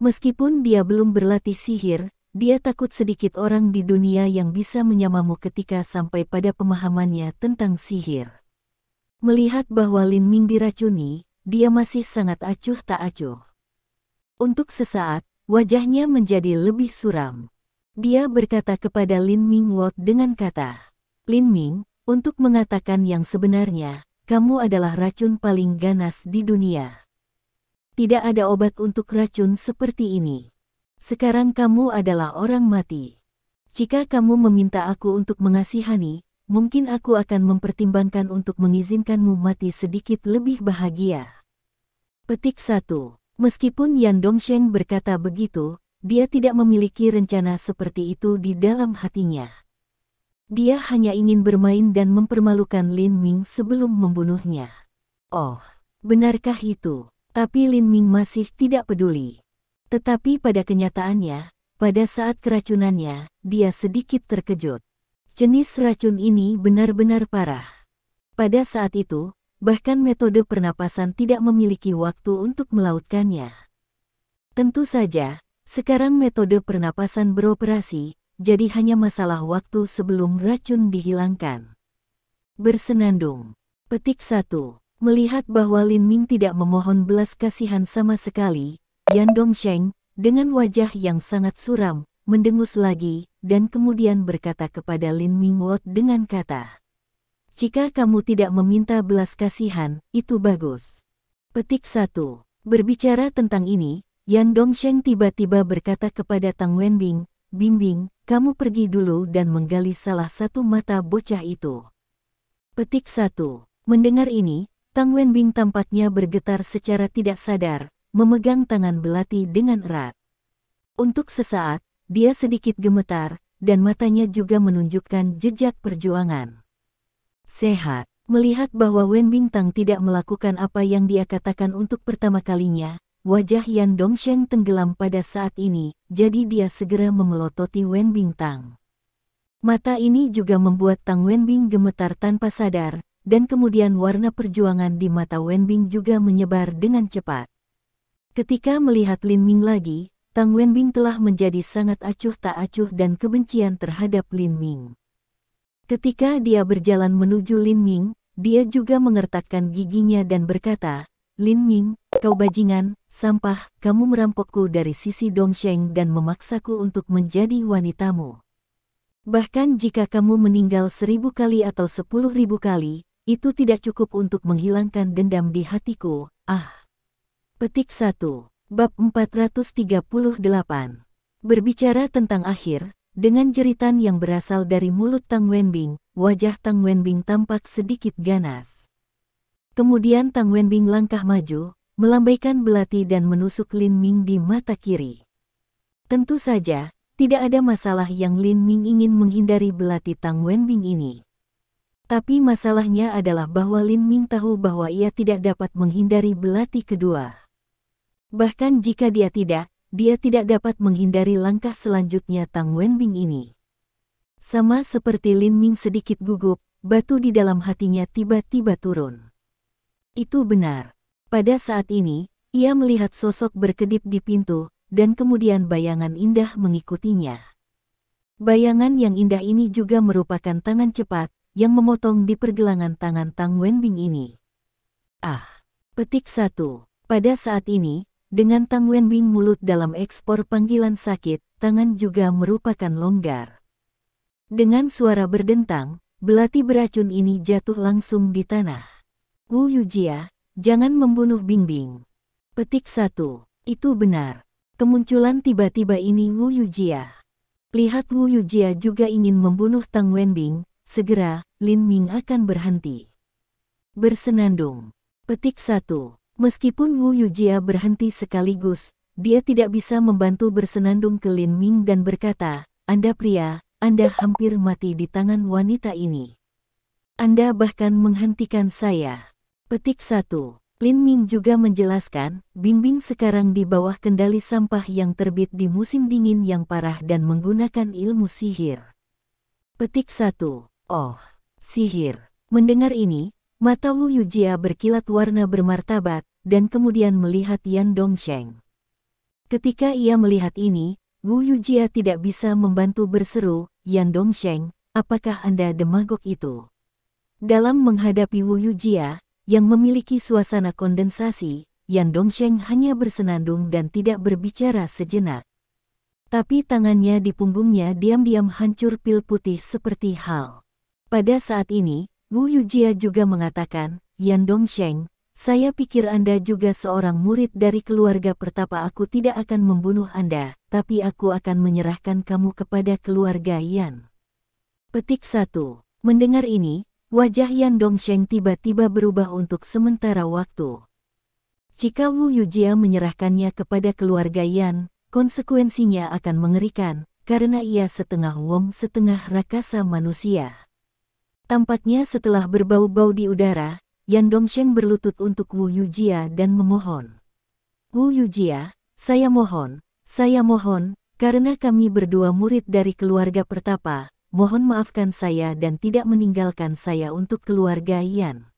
Meskipun dia belum berlatih sihir, dia takut sedikit orang di dunia yang bisa menyamamu ketika sampai pada pemahamannya tentang sihir. Melihat bahwa Lin Ming diracuni, dia masih sangat acuh tak acuh. Untuk sesaat, wajahnya menjadi lebih suram. Dia berkata kepada Lin Ming Wot dengan kata, "Lin Ming, untuk mengatakan yang sebenarnya, kamu adalah racun paling ganas di dunia. Tidak ada obat untuk racun seperti ini. Sekarang kamu adalah orang mati. Jika kamu meminta aku untuk mengasihani, mungkin aku akan mempertimbangkan untuk mengizinkanmu mati sedikit lebih bahagia." Petik 1. Meskipun Yan Dongsheng berkata begitu, dia tidak memiliki rencana seperti itu di dalam hatinya. Dia hanya ingin bermain dan mempermalukan Lin Ming sebelum membunuhnya. Oh, benarkah itu? Tapi Lin Ming masih tidak peduli. Tetapi pada kenyataannya, pada saat keracunannya, dia sedikit terkejut. Jenis racun ini benar-benar parah. Pada saat itu, bahkan metode pernapasan tidak memiliki waktu untuk melautkannya. Tentu saja, Sekarang metode pernapasan beroperasi, jadi hanya masalah waktu sebelum racun dihilangkan. Bersenandung. Petik 1. Melihat bahwa Lin Ming tidak memohon belas kasihan sama sekali, Yan Dongsheng, dengan wajah yang sangat suram, mendengus lagi, dan kemudian berkata kepada Lin Mingwot dengan kata, "Jika kamu tidak meminta belas kasihan, itu bagus." Petik 1. Berbicara tentang ini, Yan Dongsheng tiba-tiba berkata kepada Tang Wenbing, "Bingbing, kamu pergi dulu dan menggali salah satu mata bocah itu." Petik 1. Mendengar ini, Tang Wenbing tampaknya bergetar secara tidak sadar, memegang tangan Belati dengan erat. Untuk sesaat, dia sedikit gemetar, dan matanya juga menunjukkan jejak perjuangan. Sehat. Melihat bahwa Wenbing Tang tidak melakukan apa yang dia katakan untuk pertama kalinya, wajah Yan Dongsheng tenggelam pada saat ini, jadi dia segera memelototi Wenbing Tang. Mata ini juga membuat Tang Wenbing gemetar tanpa sadar, dan kemudian warna perjuangan di mata Wenbing juga menyebar dengan cepat. Ketika melihat Lin Ming lagi, Tang Wenbing telah menjadi sangat acuh tak acuh dan kebencian terhadap Lin Ming. Ketika dia berjalan menuju Lin Ming, dia juga mengertakkan giginya dan berkata, "Lin Ming, kau bajingan, sampah, kamu merampokku dari sisi Dongsheng dan memaksaku untuk menjadi wanitamu. Bahkan jika kamu meninggal 1000 kali atau 10.000 kali, itu tidak cukup untuk menghilangkan dendam di hatiku, ah." Petik 1. Bab 438. Berbicara tentang akhir, dengan jeritan yang berasal dari mulut Tang Wenbing, wajah Tang Wenbing tampak sedikit ganas. Kemudian Tang Wenbing langkah maju, melambaikan belati dan menusuk Lin Ming di mata kiri. Tentu saja, tidak ada masalah yang Lin Ming ingin menghindari belati Tang Wenbing ini. Tapi masalahnya adalah bahwa Lin Ming tahu bahwa ia tidak dapat menghindari belati kedua. Bahkan jika dia tidak dapat menghindari langkah selanjutnya Tang Wenbing ini. Sama seperti Lin Ming sedikit gugup, batu di dalam hatinya tiba-tiba turun. Itu benar. Pada saat ini, ia melihat sosok berkedip di pintu, dan kemudian bayangan indah mengikutinya. Bayangan yang indah ini juga merupakan tangan cepat, yang memotong di pergelangan tangan Tang Wenbing ini. Ah! Petik 1. Pada saat ini, dengan Tang Wenbing mulut dalam ekspor panggilan sakit, tangan juga merupakan longgar. Dengan suara berdentang, belati beracun ini jatuh langsung di tanah. "Wu Yujia, jangan membunuh Bingbing." Petik 1. Itu benar. Kemunculan tiba-tiba ini Wu Yujia. Lihat Wu Yujia juga ingin membunuh Tang Wenbing, segera, Lin Ming akan berhenti. Bersenandung. Petik 1. Meskipun Wu Yujia berhenti sekaligus, dia tidak bisa membantu bersenandung ke Lin Ming dan berkata, "Anda pria, Anda hampir mati di tangan wanita ini. Anda bahkan menghentikan saya." Petik 1. Lin Ming juga menjelaskan, Bingbing sekarang di bawah kendali sampah yang terbit di musim dingin yang parah dan menggunakan ilmu sihir. Petik 1. Oh, sihir. Mendengar ini, mata Wu Yujia berkilat warna bermartabat, dan kemudian melihat Yan Dongsheng. Ketika ia melihat ini, Wu Yujia tidak bisa membantu berseru, "Yan Dongsheng, apakah Anda demagog itu?" Dalam menghadapi Wu Yujia, yang memiliki suasana kondensasi, Yan Dongsheng hanya bersenandung dan tidak berbicara sejenak. Tapi tangannya di punggungnya diam-diam hancur pil putih seperti hal. Pada saat ini, Wu Yujia juga mengatakan, "Yan Dongsheng, saya pikir Anda juga seorang murid dari keluarga pertapa. Aku tidak akan membunuh Anda, tapi aku akan menyerahkan kamu kepada keluarga Yan." Petik 1. Mendengar ini, wajah Yan Dongsheng tiba-tiba berubah untuk sementara waktu. Jika Wu Yujia menyerahkannya kepada keluarga Yan, konsekuensinya akan mengerikan, karena ia setengah wong setengah rakasa manusia. Tampaknya setelah berbau-bau di udara, Yan Dongsheng berlutut untuk Wu Yujia dan memohon. "Wu Yujia, saya mohon, karena kami berdua murid dari keluarga pertapa, mohon maafkan saya dan tidak meninggalkan saya untuk keluarga Yan.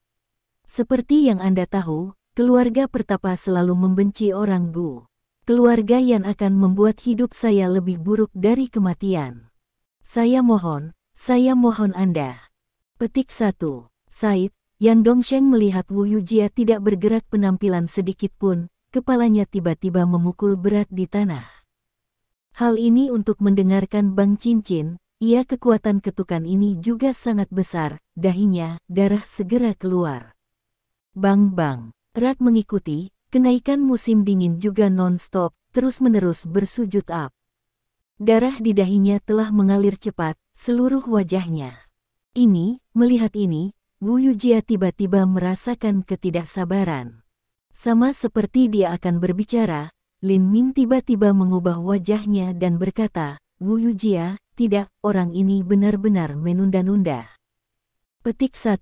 Seperti yang Anda tahu, keluarga pertapa selalu membenci orang Gu. keluarga Yan akan membuat hidup saya lebih buruk dari kematian. Saya mohon Anda. Petik 1. Said, Yan Dongsheng melihat Wu Yujia tidak bergerak penampilan sedikit pun, kepalanya tiba-tiba memukul berat di tanah. Hal ini untuk mendengarkan Bang Cincin, ia kekuatan ketukan ini juga sangat besar, dahinya, darah segera keluar. Bang-bang, erat mengikuti, kenaikan musim dingin juga non-stop, terus-menerus bersujud up. Darah di dahinya telah mengalir cepat, seluruh wajahnya. Melihat ini, Wu Yujia tiba-tiba merasakan ketidaksabaran. Sama seperti dia akan berbicara, Lin Ming tiba-tiba mengubah wajahnya dan berkata, Wu Yujia, tidak, orang ini benar-benar menunda-nunda. Petik 1.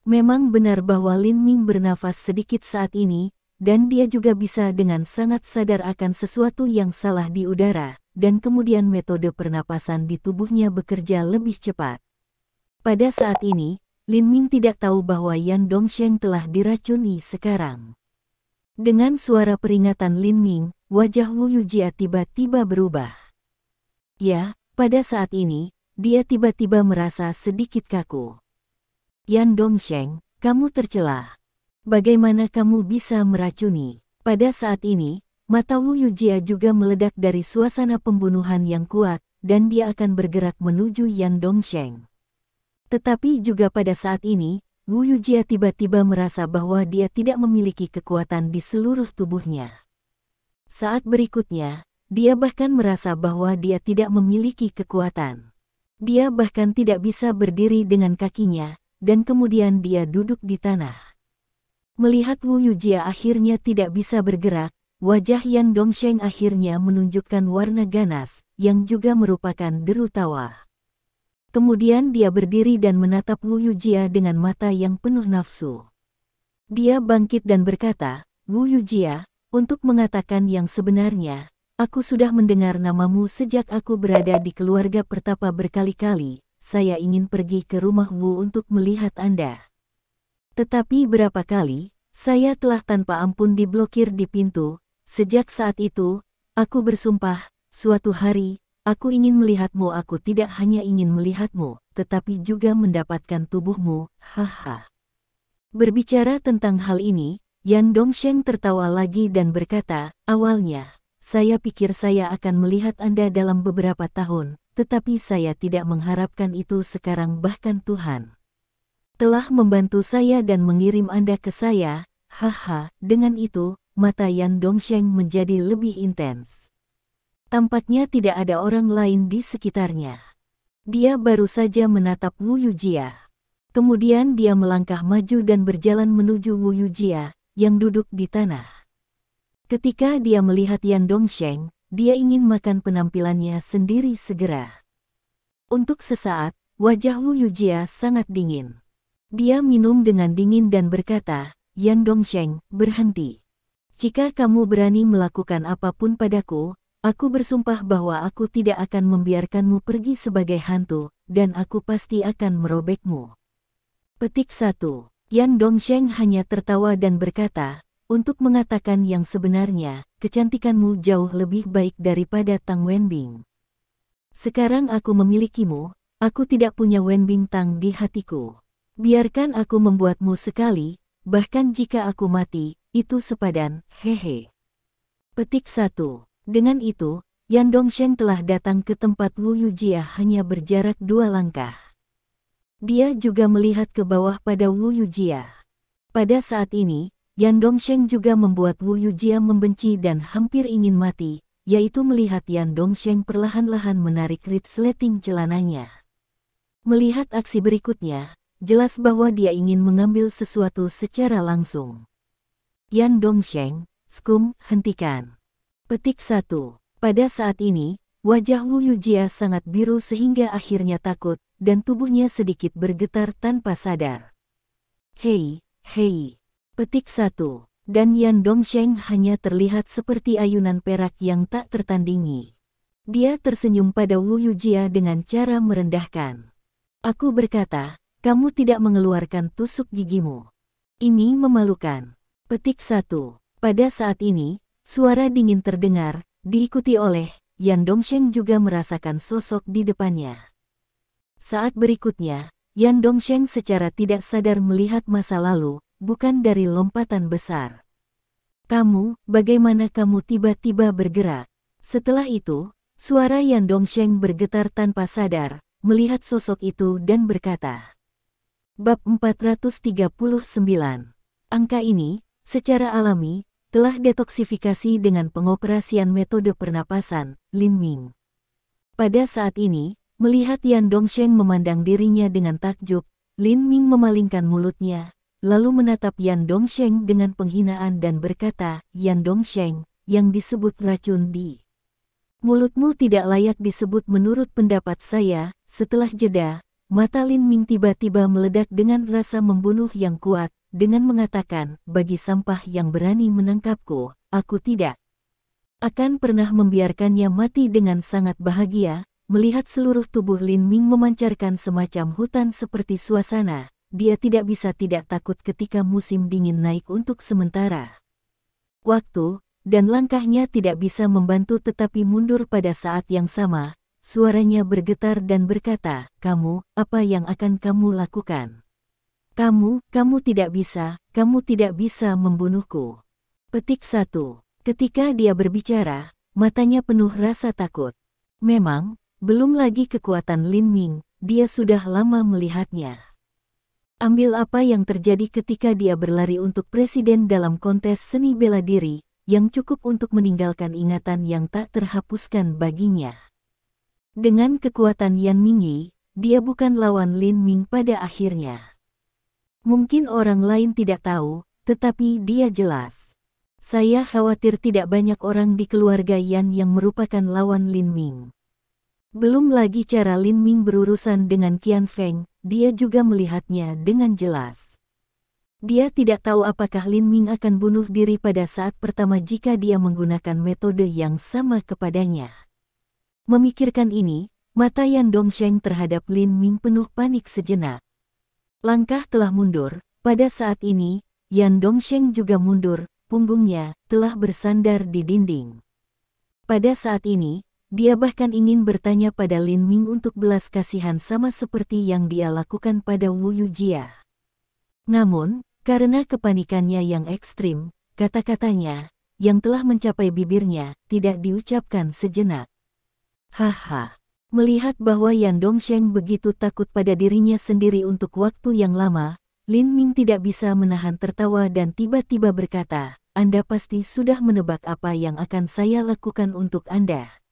Memang benar bahwa Lin Ming bernafas sedikit saat ini, dan dia juga bisa dengan sangat sadar akan sesuatu yang salah di udara, dan kemudian metode pernapasan di tubuhnya bekerja lebih cepat. Pada saat ini, Lin Ming tidak tahu bahwa Yan Dongsheng telah diracuni sekarang. Dengan suara peringatan Lin Ming, wajah Wu Yujia tiba-tiba berubah. Ya, pada saat ini, dia tiba-tiba merasa sedikit kaku. Yan Dongsheng, kamu tercela. Bagaimana kamu bisa meracuni? Pada saat ini, mata Wu Yujia juga meledak dari suasana pembunuhan yang kuat, dan dia akan bergerak menuju Yan Dongsheng. Tetapi juga pada saat ini, Wu Yujia tiba-tiba merasa bahwa dia tidak memiliki kekuatan di seluruh tubuhnya. Saat berikutnya, dia bahkan merasa bahwa dia tidak memiliki kekuatan. Dia bahkan tidak bisa berdiri dengan kakinya, dan kemudian dia duduk di tanah. Melihat Wu Yujia akhirnya tidak bisa bergerak, wajah Yan Dongsheng akhirnya menunjukkan warna ganas, yang juga merupakan deru tawa. Kemudian dia berdiri dan menatap Wu Yujia dengan mata yang penuh nafsu. Dia bangkit dan berkata, Wu Yujia, untuk mengatakan yang sebenarnya, aku sudah mendengar namamu sejak aku berada di keluarga pertapa berkali-kali. Saya ingin pergi ke rumah Wu untuk melihat Anda. Tetapi berapa kali, saya telah tanpa ampun diblokir di pintu. Sejak saat itu, aku bersumpah, suatu hari, aku ingin melihatmu. Aku tidak hanya ingin melihatmu, tetapi juga mendapatkan tubuhmu, haha. Berbicara tentang hal ini, Yan Dongsheng tertawa lagi dan berkata, awalnya, saya pikir saya akan melihat Anda dalam beberapa tahun, tetapi saya tidak mengharapkan itu sekarang. Bahkan Tuhan telah membantu saya dan mengirim Anda ke saya, haha. Dengan itu, mata Yan Dongsheng menjadi lebih intens. Tampaknya tidak ada orang lain di sekitarnya. Dia baru saja menatap Wu Yujia. Kemudian dia melangkah maju dan berjalan menuju Wu Yujia, yang duduk di tanah. Ketika dia melihat Yan Dongsheng, dia ingin makan penampilannya sendiri segera. Untuk sesaat, wajah Wu Yujia sangat dingin. Dia minum dengan dingin dan berkata, Yan Dongsheng, berhenti. Jika kamu berani melakukan apapun padaku, aku bersumpah bahwa aku tidak akan membiarkanmu pergi sebagai hantu, dan aku pasti akan merobekmu. Petik 1. Yan Dongsheng hanya tertawa dan berkata, untuk mengatakan yang sebenarnya, kecantikanmu jauh lebih baik daripada Tang Wenbing. Sekarang aku memilikimu, aku tidak punya Wenbing Tang di hatiku. Biarkan aku membuatmu sekali, bahkan jika aku mati, itu sepadan, hehe. Petik 1. Dengan itu, Yan Dongsheng telah datang ke tempat Wu Yujia hanya berjarak 2 langkah. Dia juga melihat ke bawah pada Wu Yujia. Pada saat ini, Yan Dongsheng juga membuat Wu Yujia membenci dan hampir ingin mati, yaitu melihat Yan Dongsheng perlahan-lahan menarik resleting celananya. Melihat aksi berikutnya, jelas bahwa dia ingin mengambil sesuatu secara langsung. Yan Dongsheng, skum, hentikan. Petik 1. Pada saat ini, wajah Wu Yujia sangat biru sehingga akhirnya takut, dan tubuhnya sedikit bergetar tanpa sadar. Hei, hei. Petik 1. Dan Yan Dongsheng hanya terlihat seperti ayunan perak yang tak tertandingi. Dia tersenyum pada Wu Yujia dengan cara merendahkan. Aku berkata, kamu tidak mengeluarkan tusuk gigimu. Ini memalukan. Petik 1. Pada saat ini, Suara dingin terdengar, diikuti oleh Yan Dongsheng juga merasakan sosok di depannya. Saat berikutnya, Yan Dongsheng secara tidak sadar melihat masa lalu, bukan dari lompatan besar. Kamu, bagaimana kamu tiba-tiba bergerak? Setelah itu, suara Yan Dongsheng bergetar tanpa sadar, melihat sosok itu dan berkata. Bab 439. Angka ini, secara alami, telah detoksifikasi dengan pengoperasian metode pernapasan, Lin Ming. Pada saat ini, melihat Yan Dongsheng memandang dirinya dengan takjub, Lin Ming memalingkan mulutnya, lalu menatap Yan Dongsheng dengan penghinaan dan berkata, Yan Dongsheng, yang disebut racun di mulutmu tidak layak disebut menurut pendapat saya. Setelah jeda, mata Lin Ming tiba-tiba meledak dengan rasa membunuh yang kuat, dengan mengatakan, bagi sampah yang berani menangkapku, aku tidak akan pernah membiarkannya mati. Dengan sangat bahagia, melihat seluruh tubuh Lin Ming memancarkan semacam hutan seperti suasana, dia tidak bisa tidak takut ketika musim dingin naik untuk sementara waktu, dan langkahnya tidak bisa membantu tetapi mundur pada saat yang sama. Suaranya bergetar dan berkata, kamu, apa yang akan kamu lakukan? Kamu tidak bisa membunuhku. Petik 1. Ketika dia berbicara, matanya penuh rasa takut. Memang, belum lagi kekuatan Lin Ming, dia sudah lama melihatnya. Ambil apa yang terjadi ketika dia berlari untuk presiden dalam kontes seni bela diri, yang cukup untuk meninggalkan ingatan yang tak terhapuskan baginya. Dengan kekuatan Yan Mingyi, dia bukan lawan Lin Ming pada akhirnya. Mungkin orang lain tidak tahu, tetapi dia jelas. Saya khawatir tidak banyak orang di keluarga Yan yang merupakan lawan Lin Ming. Belum lagi cara Lin Ming berurusan dengan Qian Feng, dia juga melihatnya dengan jelas. Dia tidak tahu apakah Lin Ming akan bunuh diri pada saat pertama jika dia menggunakan metode yang sama kepadanya. Memikirkan ini, mata Yan Dongsheng terhadap Lin Ming penuh panik sejenak. Langkah telah mundur, pada saat ini, Yan Dongsheng juga mundur, punggungnya telah bersandar di dinding. Pada saat ini, dia bahkan ingin bertanya pada Lin Ming untuk belas kasihan sama seperti yang dia lakukan pada Wu Yujia. Namun, karena kepanikannya yang ekstrim, kata-katanya, yang telah mencapai bibirnya, tidak diucapkan sejenak. Haha. Melihat bahwa Yan Dongsheng begitu takut pada dirinya sendiri untuk waktu yang lama, Lin Ming tidak bisa menahan tertawa dan tiba-tiba berkata, Anda pasti sudah menebak apa yang akan saya lakukan untuk Anda.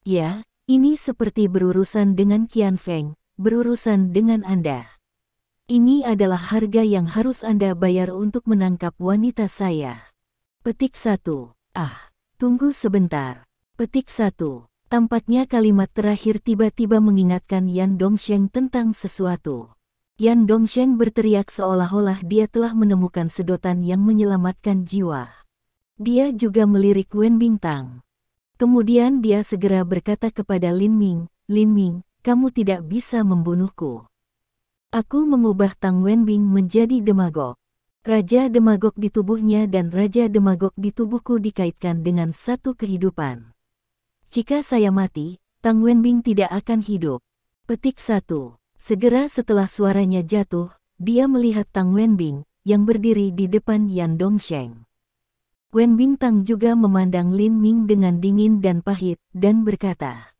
Ya, ini seperti berurusan dengan Qian Feng, berurusan dengan Anda. Ini adalah harga yang harus Anda bayar untuk menangkap wanita saya. Petik 1. Tunggu sebentar. Petik 1. Tampaknya kalimat terakhir tiba-tiba mengingatkan Yan Dongsheng tentang sesuatu. Yan Dongsheng berteriak seolah-olah dia telah menemukan sedotan yang menyelamatkan jiwa. Dia juga melirik Wen Bintang. Kemudian dia segera berkata kepada Lin Ming, Lin Ming, kamu tidak bisa membunuhku. Aku mengubah Tang Wenbing menjadi demagog. Raja demagog di tubuhnya dan raja demagog di tubuhku dikaitkan dengan satu kehidupan. Jika saya mati, Tang Wenbing tidak akan hidup. Petik 1. Segera setelah suaranya jatuh, dia melihat Tang Wenbing, yang berdiri di depan Yan Dongsheng. Wen Bintang juga memandang Lin Ming dengan dingin dan pahit, dan berkata,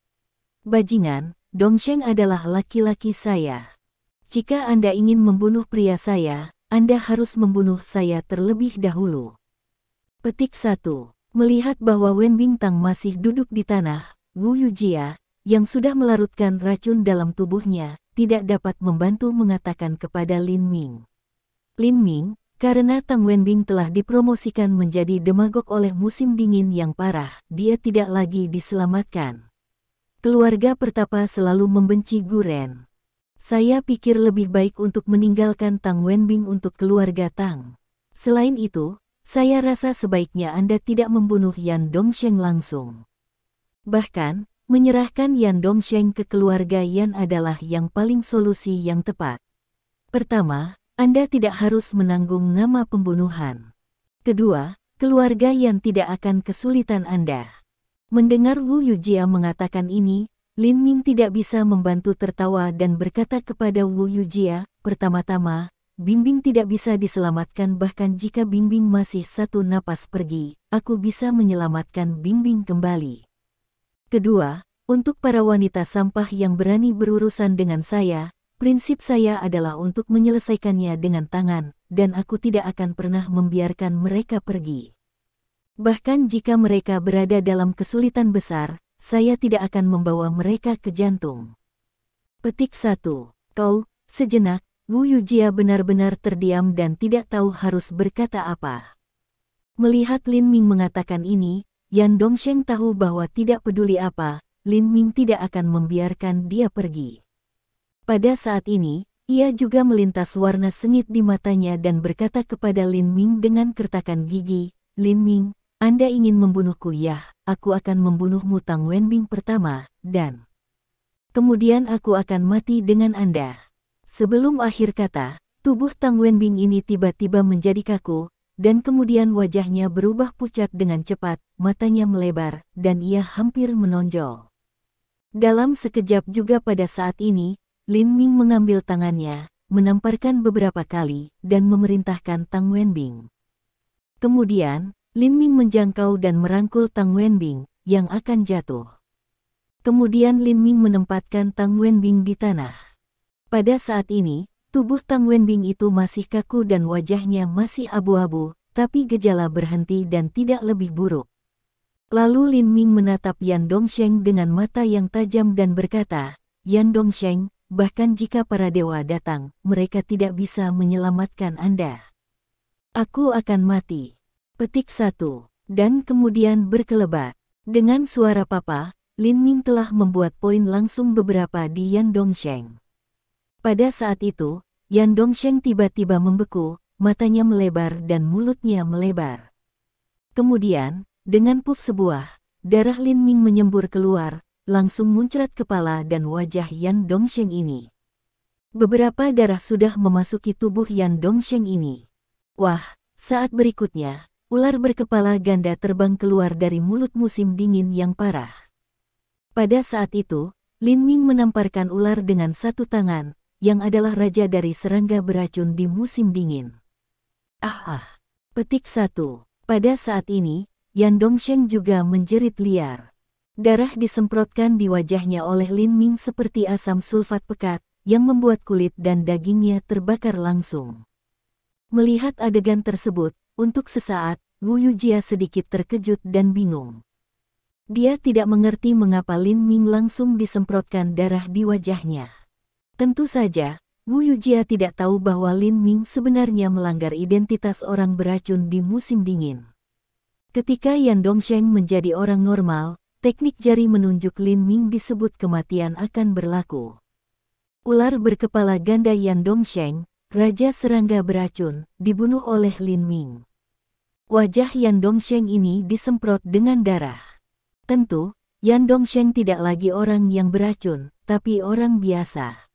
Bajingan, Dongsheng adalah laki-laki saya. Jika Anda ingin membunuh pria saya, Anda harus membunuh saya terlebih dahulu. Petik 1. Melihat bahwa Wen Bintang masih duduk di tanah, Wu Yujia, yang sudah melarutkan racun dalam tubuhnya, tidak dapat membantu mengatakan kepada Lin Ming. Lin Ming, karena Tang Wenbing telah dipromosikan menjadi demagog oleh musim dingin yang parah, dia tidak lagi diselamatkan. Keluarga pertapa selalu membenci Guren. Saya pikir lebih baik untuk meninggalkan Tang Wenbing untuk keluarga Tang. Selain itu, saya rasa sebaiknya Anda tidak membunuh Yan Dongsheng langsung. Bahkan, menyerahkan Yan Dongsheng ke keluarga Yan adalah yang paling solusi yang tepat. Pertama, Anda tidak harus menanggung nama pembunuhan. Kedua, keluarga yang tidak akan kesulitan Anda. Mendengar Wu Yujia mengatakan ini, Lin Ming tidak bisa membantu tertawa dan berkata kepada Wu Yujia, pertama-tama, Bingbing tidak bisa diselamatkan bahkan jika Bingbing masih satu napas pergi, aku bisa menyelamatkan Bingbing kembali. Kedua, untuk para wanita sampah yang berani berurusan dengan saya, prinsip saya adalah untuk menyelesaikannya dengan tangan, dan aku tidak akan pernah membiarkan mereka pergi. Bahkan jika mereka berada dalam kesulitan besar, saya tidak akan membawa mereka ke jantung. Petik 1. Kau, sejenak, Wu Yujia benar-benar terdiam dan tidak tahu harus berkata apa. Melihat Lin Ming mengatakan ini, Yan Dongsheng tahu bahwa tidak peduli apa, Lin Ming tidak akan membiarkan dia pergi. Pada saat ini, ia juga melintas warna sengit di matanya dan berkata kepada Lin Ming dengan kertakan gigi, Lin Ming, Anda ingin membunuhku ya, aku akan membunuhmu Tang Wenbing pertama, dan kemudian aku akan mati dengan Anda. Sebelum akhir kata, tubuh Tang Wenbing ini tiba-tiba menjadi kaku, dan kemudian wajahnya berubah pucat dengan cepat, matanya melebar, dan ia hampir menonjol. Dalam sekejap juga pada saat ini, Lin Ming mengambil tangannya, menamparkan beberapa kali, dan memerintahkan Tang Wenbing. Kemudian, Lin Ming menjangkau dan merangkul Tang Wenbing, yang akan jatuh. Kemudian Lin Ming menempatkan Tang Wenbing di tanah. Pada saat ini, tubuh Tang Wenbing itu masih kaku dan wajahnya masih abu-abu, tapi gejala berhenti dan tidak lebih buruk. Lalu Lin Ming menatap Yan Dongsheng dengan mata yang tajam dan berkata, Yan Dongsheng, bahkan jika para dewa datang, mereka tidak bisa menyelamatkan Anda. Aku akan mati. Petik 1. Dan kemudian berkelebat. Dengan suara papa, Lin Ming telah membuat poin langsung beberapa di Yan Dongsheng. Pada saat itu, Yan Dongsheng tiba-tiba membeku, matanya melebar dan mulutnya melebar. Kemudian, dengan puff sebuah, darah Lin Ming menyembur keluar, langsung muncrat kepala dan wajah Yan Dongsheng ini. Beberapa darah sudah memasuki tubuh Yan Dongsheng ini. Wah, saat berikutnya, ular berkepala ganda terbang keluar dari mulut musim dingin yang parah. Pada saat itu, Lin Ming menamparkan ular dengan satu tangan, yang adalah raja dari serangga beracun di musim dingin. Petik 1. Pada saat ini, Yan Dongsheng juga menjerit liar. Darah disemprotkan di wajahnya oleh Lin Ming seperti asam sulfat pekat, yang membuat kulit dan dagingnya terbakar langsung. Melihat adegan tersebut, untuk sesaat, Wu Yujia sedikit terkejut dan bingung. Dia tidak mengerti mengapa Lin Ming langsung disemprotkan darah di wajahnya. Tentu saja, Wu Yujia tidak tahu bahwa Lin Ming sebenarnya melanggar identitas orang beracun di musim dingin. Ketika Yan Dongsheng menjadi orang normal, teknik jari menunjuk Lin Ming disebut kematian akan berlaku. Ular berkepala ganda Yan Dongsheng, raja serangga beracun, dibunuh oleh Lin Ming. Wajah Yan Dongsheng ini disemprot dengan darah. Tentu, Yan Dongsheng tidak lagi orang yang beracun, tapi orang biasa.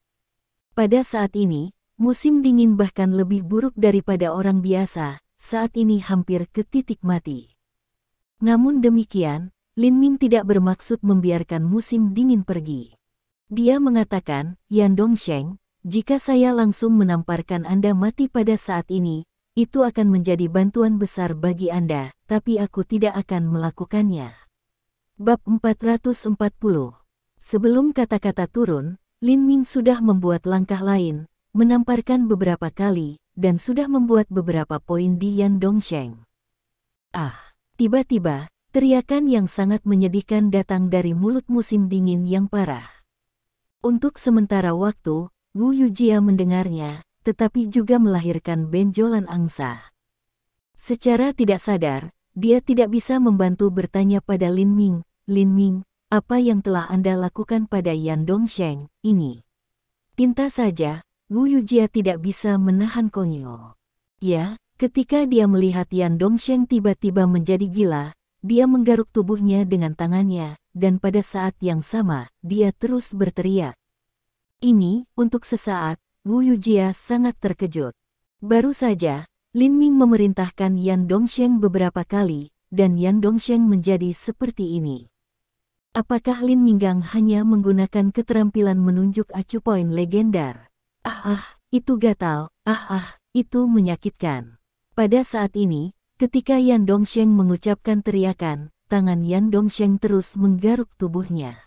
Pada saat ini, musim dingin bahkan lebih buruk daripada orang biasa, saat ini hampir ke titik mati. Namun demikian, Lin Ming tidak bermaksud membiarkan musim dingin pergi. Dia mengatakan, Yan Dongsheng, jika saya langsung menamparkan Anda mati pada saat ini, itu akan menjadi bantuan besar bagi Anda, tapi aku tidak akan melakukannya. Bab 440. Sebelum kata-kata turun, Lin Ming sudah membuat langkah lain, menamparkan beberapa kali, dan sudah membuat beberapa poin di Yan Dongsheng. Tiba-tiba, teriakan yang sangat menyedihkan datang dari mulut musim dingin yang parah. Untuk sementara waktu, Wu Yujia mendengarnya, tetapi juga melahirkan benjolan angsa. Secara tidak sadar, dia tidak bisa membantu bertanya pada Lin Ming, Lin Ming, apa yang telah Anda lakukan pada Yan Dongsheng ini? Tinta saja, Wu Yujia tidak bisa menahan konyol. Ya, ketika dia melihat Yan Dongsheng tiba-tiba menjadi gila, dia menggaruk tubuhnya dengan tangannya, dan pada saat yang sama, dia terus berteriak. Ini, untuk sesaat, Wu Yujia sangat terkejut. Baru saja, Lin Ming memerintahkan Yan Dongsheng beberapa kali, dan Yan Dongsheng menjadi seperti ini. Apakah Lin Minggang hanya menggunakan keterampilan menunjuk acu poin legendar? Itu gatal, itu menyakitkan. Pada saat ini, ketika Yan Dongsheng mengucapkan teriakan, tangan Yan Dongsheng terus menggaruk tubuhnya.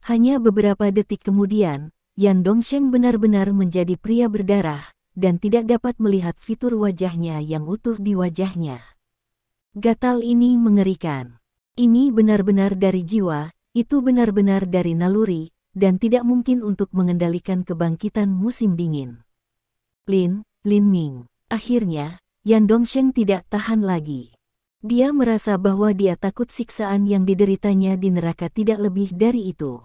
Hanya beberapa detik kemudian, Yan Dongsheng benar-benar menjadi pria berdarah, dan tidak dapat melihat fitur wajahnya yang utuh di wajahnya. Gatal ini mengerikan. Ini benar-benar dari jiwa, itu benar-benar dari naluri, dan tidak mungkin untuk mengendalikan kebangkitan musim dingin. Lin Ming. Akhirnya, Yan Dongsheng tidak tahan lagi. Dia merasa bahwa dia takut siksaan yang dideritanya di neraka tidak lebih dari itu.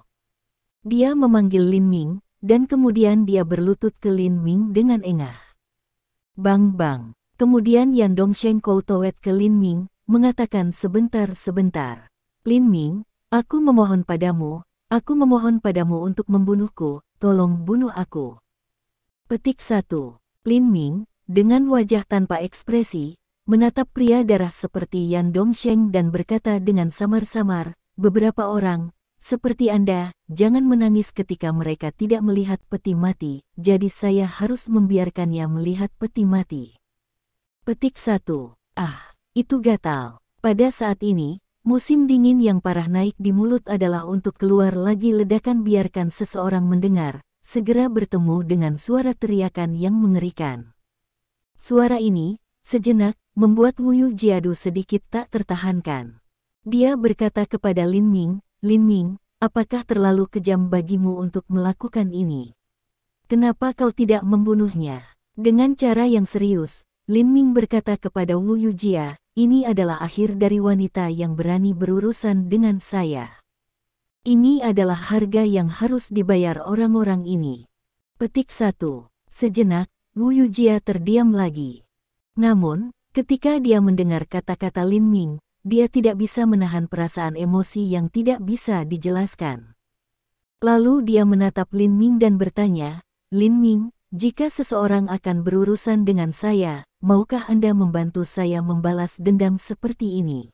Dia memanggil Lin Ming, dan kemudian dia berlutut ke Lin Ming dengan engah. Bang bang. Kemudian Yan Dongsheng koutowet ke Lin Ming, mengatakan sebentar. Lin Ming, aku memohon padamu untuk membunuhku, tolong bunuh aku. Petik 1. Lin Ming, dengan wajah tanpa ekspresi, menatap pria darah seperti Yan Dongsheng dan berkata dengan samar-samar, beberapa orang, seperti Anda, jangan menangis ketika mereka tidak melihat peti mati, jadi saya harus membiarkannya melihat peti mati. Petik 1. Itu gatal. Pada saat ini, musim dingin yang parah naik di mulut adalah untuk keluar lagi ledakan biarkan seseorang mendengar, segera bertemu dengan suara teriakan yang mengerikan. Suara ini, sejenak, membuat Wu Yujiadu sedikit tak tertahankan. Dia berkata kepada Lin Ming, apakah terlalu kejam bagimu untuk melakukan ini? Kenapa kau tidak membunuhnya? Dengan cara yang serius, Lin Ming berkata kepada Wu Yujia, ini adalah akhir dari wanita yang berani berurusan dengan saya. Ini adalah harga yang harus dibayar orang-orang ini. Petik 1. Sejenak, Wu Yujia terdiam lagi. Namun, ketika dia mendengar kata-kata Lin Ming, dia tidak bisa menahan perasaan emosi yang tidak bisa dijelaskan. Lalu dia menatap Lin Ming dan bertanya, Lin Ming, jika seseorang akan berurusan dengan saya, maukah Anda membantu saya membalas dendam seperti ini?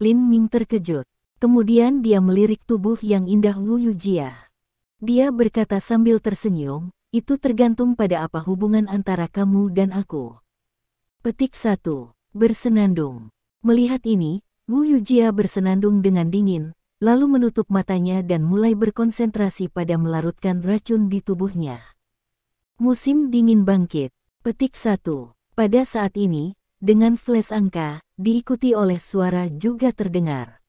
Lin Ming terkejut. Kemudian dia melirik tubuh yang indah Wu Yujia. Dia berkata sambil tersenyum, itu tergantung pada apa hubungan antara kamu dan aku. Petik 1. Bersenandung. Melihat ini, Wu Yujia bersenandung dengan dingin, lalu menutup matanya dan mulai berkonsentrasi pada melarutkan racun di tubuhnya. Musim dingin bangkit. Petik 1. Pada saat ini, dengan flash angka, diikuti oleh suara juga terdengar.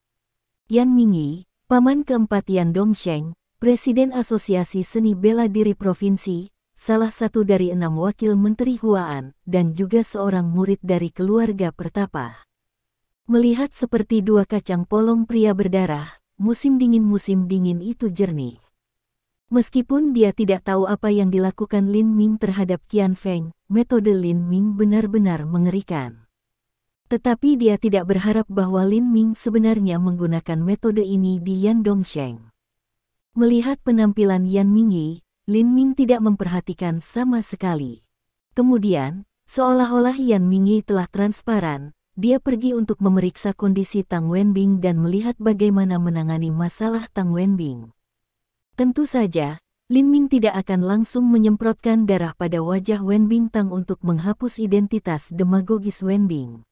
Yan Mingyi, paman keempat Yan Dongsheng, Presiden Asosiasi Seni Bela Diri Provinsi, salah satu dari 6 wakil menteri Huaan, dan juga seorang murid dari keluarga pertapa. Melihat seperti dua kacang polong pria berdarah, musim dingin itu jernih. Meskipun dia tidak tahu apa yang dilakukan Lin Ming terhadap Qian Feng, metode Lin Ming benar-benar mengerikan. Tetapi dia tidak berharap bahwa Lin Ming sebenarnya menggunakan metode ini di Yan Dongsheng. Melihat penampilan Yan Mingyi, Lin Ming tidak memperhatikan sama sekali. Kemudian, seolah-olah Yan Mingyi telah transparan, dia pergi untuk memeriksa kondisi Tang Wenbing dan melihat bagaimana menangani masalah Tang Wenbing. Tentu saja, Lin Ming tidak akan langsung menyemprotkan darah pada wajah Wenbing Tang untuk menghapus identitas demagogis Wenbing.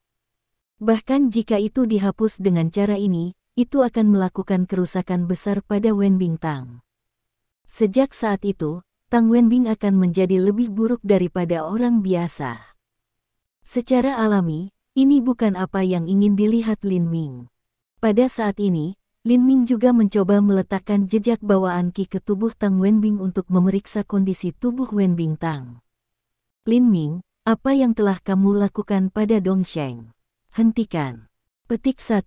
Bahkan jika itu dihapus dengan cara ini, itu akan melakukan kerusakan besar pada Wenbing Tang. Sejak saat itu, Tang Wenbing akan menjadi lebih buruk daripada orang biasa. Secara alami, ini bukan apa yang ingin dilihat Lin Ming. Pada saat ini, Lin Ming juga mencoba meletakkan jejak bawaan Qi ke tubuh Tang Wenbing untuk memeriksa kondisi tubuh Wenbing Tang. Lin Ming, apa yang telah kamu lakukan pada Dongsheng? Hentikan. Petik 1.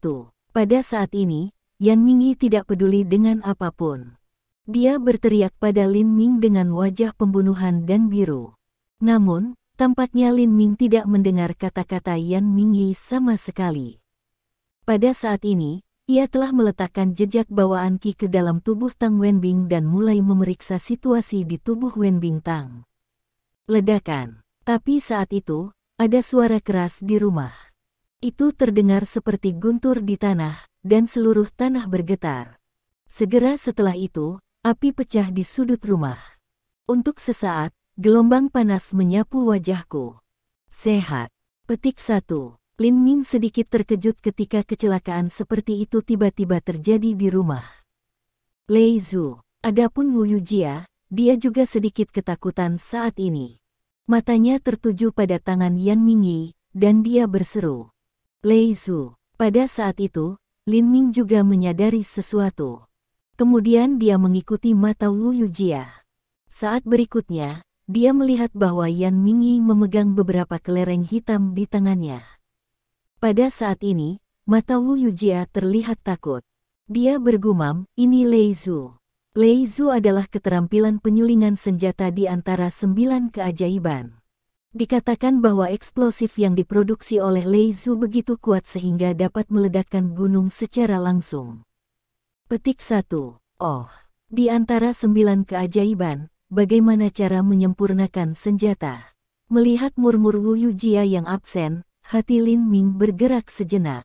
Pada saat ini, Yan Mingyi tidak peduli dengan apapun. Dia berteriak pada Lin Ming dengan wajah pembunuhan dan biru. Namun, tampaknya Lin Ming tidak mendengar kata-kata Yan Mingyi sama sekali. Pada saat ini, ia telah meletakkan jejak bawaan Qi ke dalam tubuh Tang Wenbing dan mulai memeriksa situasi di tubuh Wenbing Tang. Ledakan. Tapi saat itu, ada suara keras di rumah. Itu terdengar seperti guntur di tanah, dan seluruh tanah bergetar. Segera setelah itu, api pecah di sudut rumah. Untuk sesaat, gelombang panas menyapu wajahku. Sehat. Petik 1. Lin Ming sedikit terkejut ketika kecelakaan seperti itu tiba-tiba terjadi di rumah Lei Zhu. Adapun Wu Yujia, dia juga sedikit ketakutan saat ini. Matanya tertuju pada tangan Yan Mingyi, dan dia berseru, "Lei Zhu." Pada saat itu, Lin Ming juga menyadari sesuatu. Kemudian dia mengikuti mata Wu Yujia. Saat berikutnya, dia melihat bahwa Yan Mingyi memegang beberapa kelereng hitam di tangannya. Pada saat ini, mata Wu Yujia terlihat takut. Dia bergumam, "Ini Lei Zhu." Lei Zhu adalah keterampilan penyulingan senjata di antara 9 keajaiban. Dikatakan bahwa eksplosif yang diproduksi oleh Lei Zhu begitu kuat sehingga dapat meledakkan gunung secara langsung. Petik 1. Oh, di antara 9 keajaiban, bagaimana cara menyempurnakan senjata? Melihat murmur Wu Yujia yang absen, hati Lin Ming bergerak sejenak.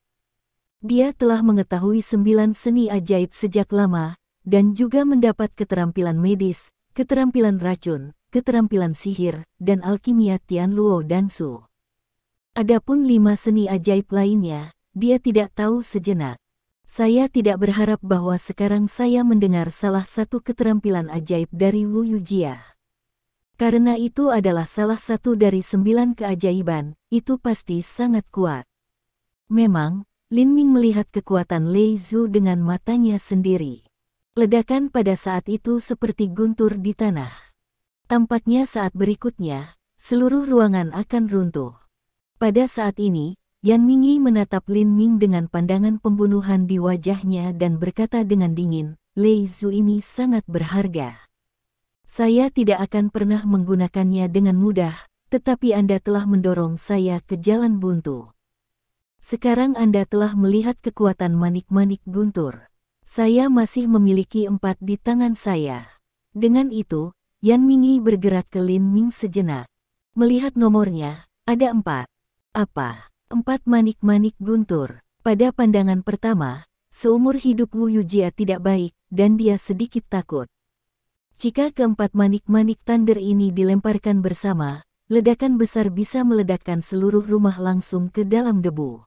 Dia telah mengetahui 9 seni ajaib sejak lama, dan juga mendapat keterampilan medis, keterampilan racun, keterampilan sihir, dan alkimia Tianluo Dansu. Adapun 5 seni ajaib lainnya, dia tidak tahu sejenak. Saya tidak berharap bahwa sekarang saya mendengar salah satu keterampilan ajaib dari Wu Yujia. Karena itu adalah salah satu dari 9 keajaiban, itu pasti sangat kuat. Memang, Lin Ming melihat kekuatan Lei Zhu dengan matanya sendiri. Ledakan pada saat itu seperti guntur di tanah. Tampaknya saat berikutnya, seluruh ruangan akan runtuh. Pada saat ini, Yan Mingyi menatap Lin Ming dengan pandangan pembunuhan di wajahnya dan berkata dengan dingin, "Lei Zhu ini sangat berharga. Saya tidak akan pernah menggunakannya dengan mudah, tetapi Anda telah mendorong saya ke jalan buntu. Sekarang Anda telah melihat kekuatan manik-manik guntur. Saya masih memiliki 4 di tangan saya." Dengan itu, Yan Mingyi bergerak ke Lin Ming sejenak. Melihat nomornya, ada 4. Apa? 4 manik-manik guntur. Pada pandangan pertama, seumur hidup Wu Yujia tidak baik, dan dia sedikit takut. Jika keempat manik-manik thunder ini dilemparkan bersama, ledakan besar bisa meledakkan seluruh rumah langsung ke dalam debu.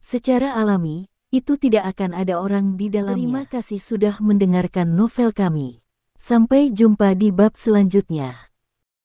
Secara alami, itu tidak akan ada orang di dalamnya. Terima kasih sudah mendengarkan novel kami. Sampai jumpa di bab selanjutnya.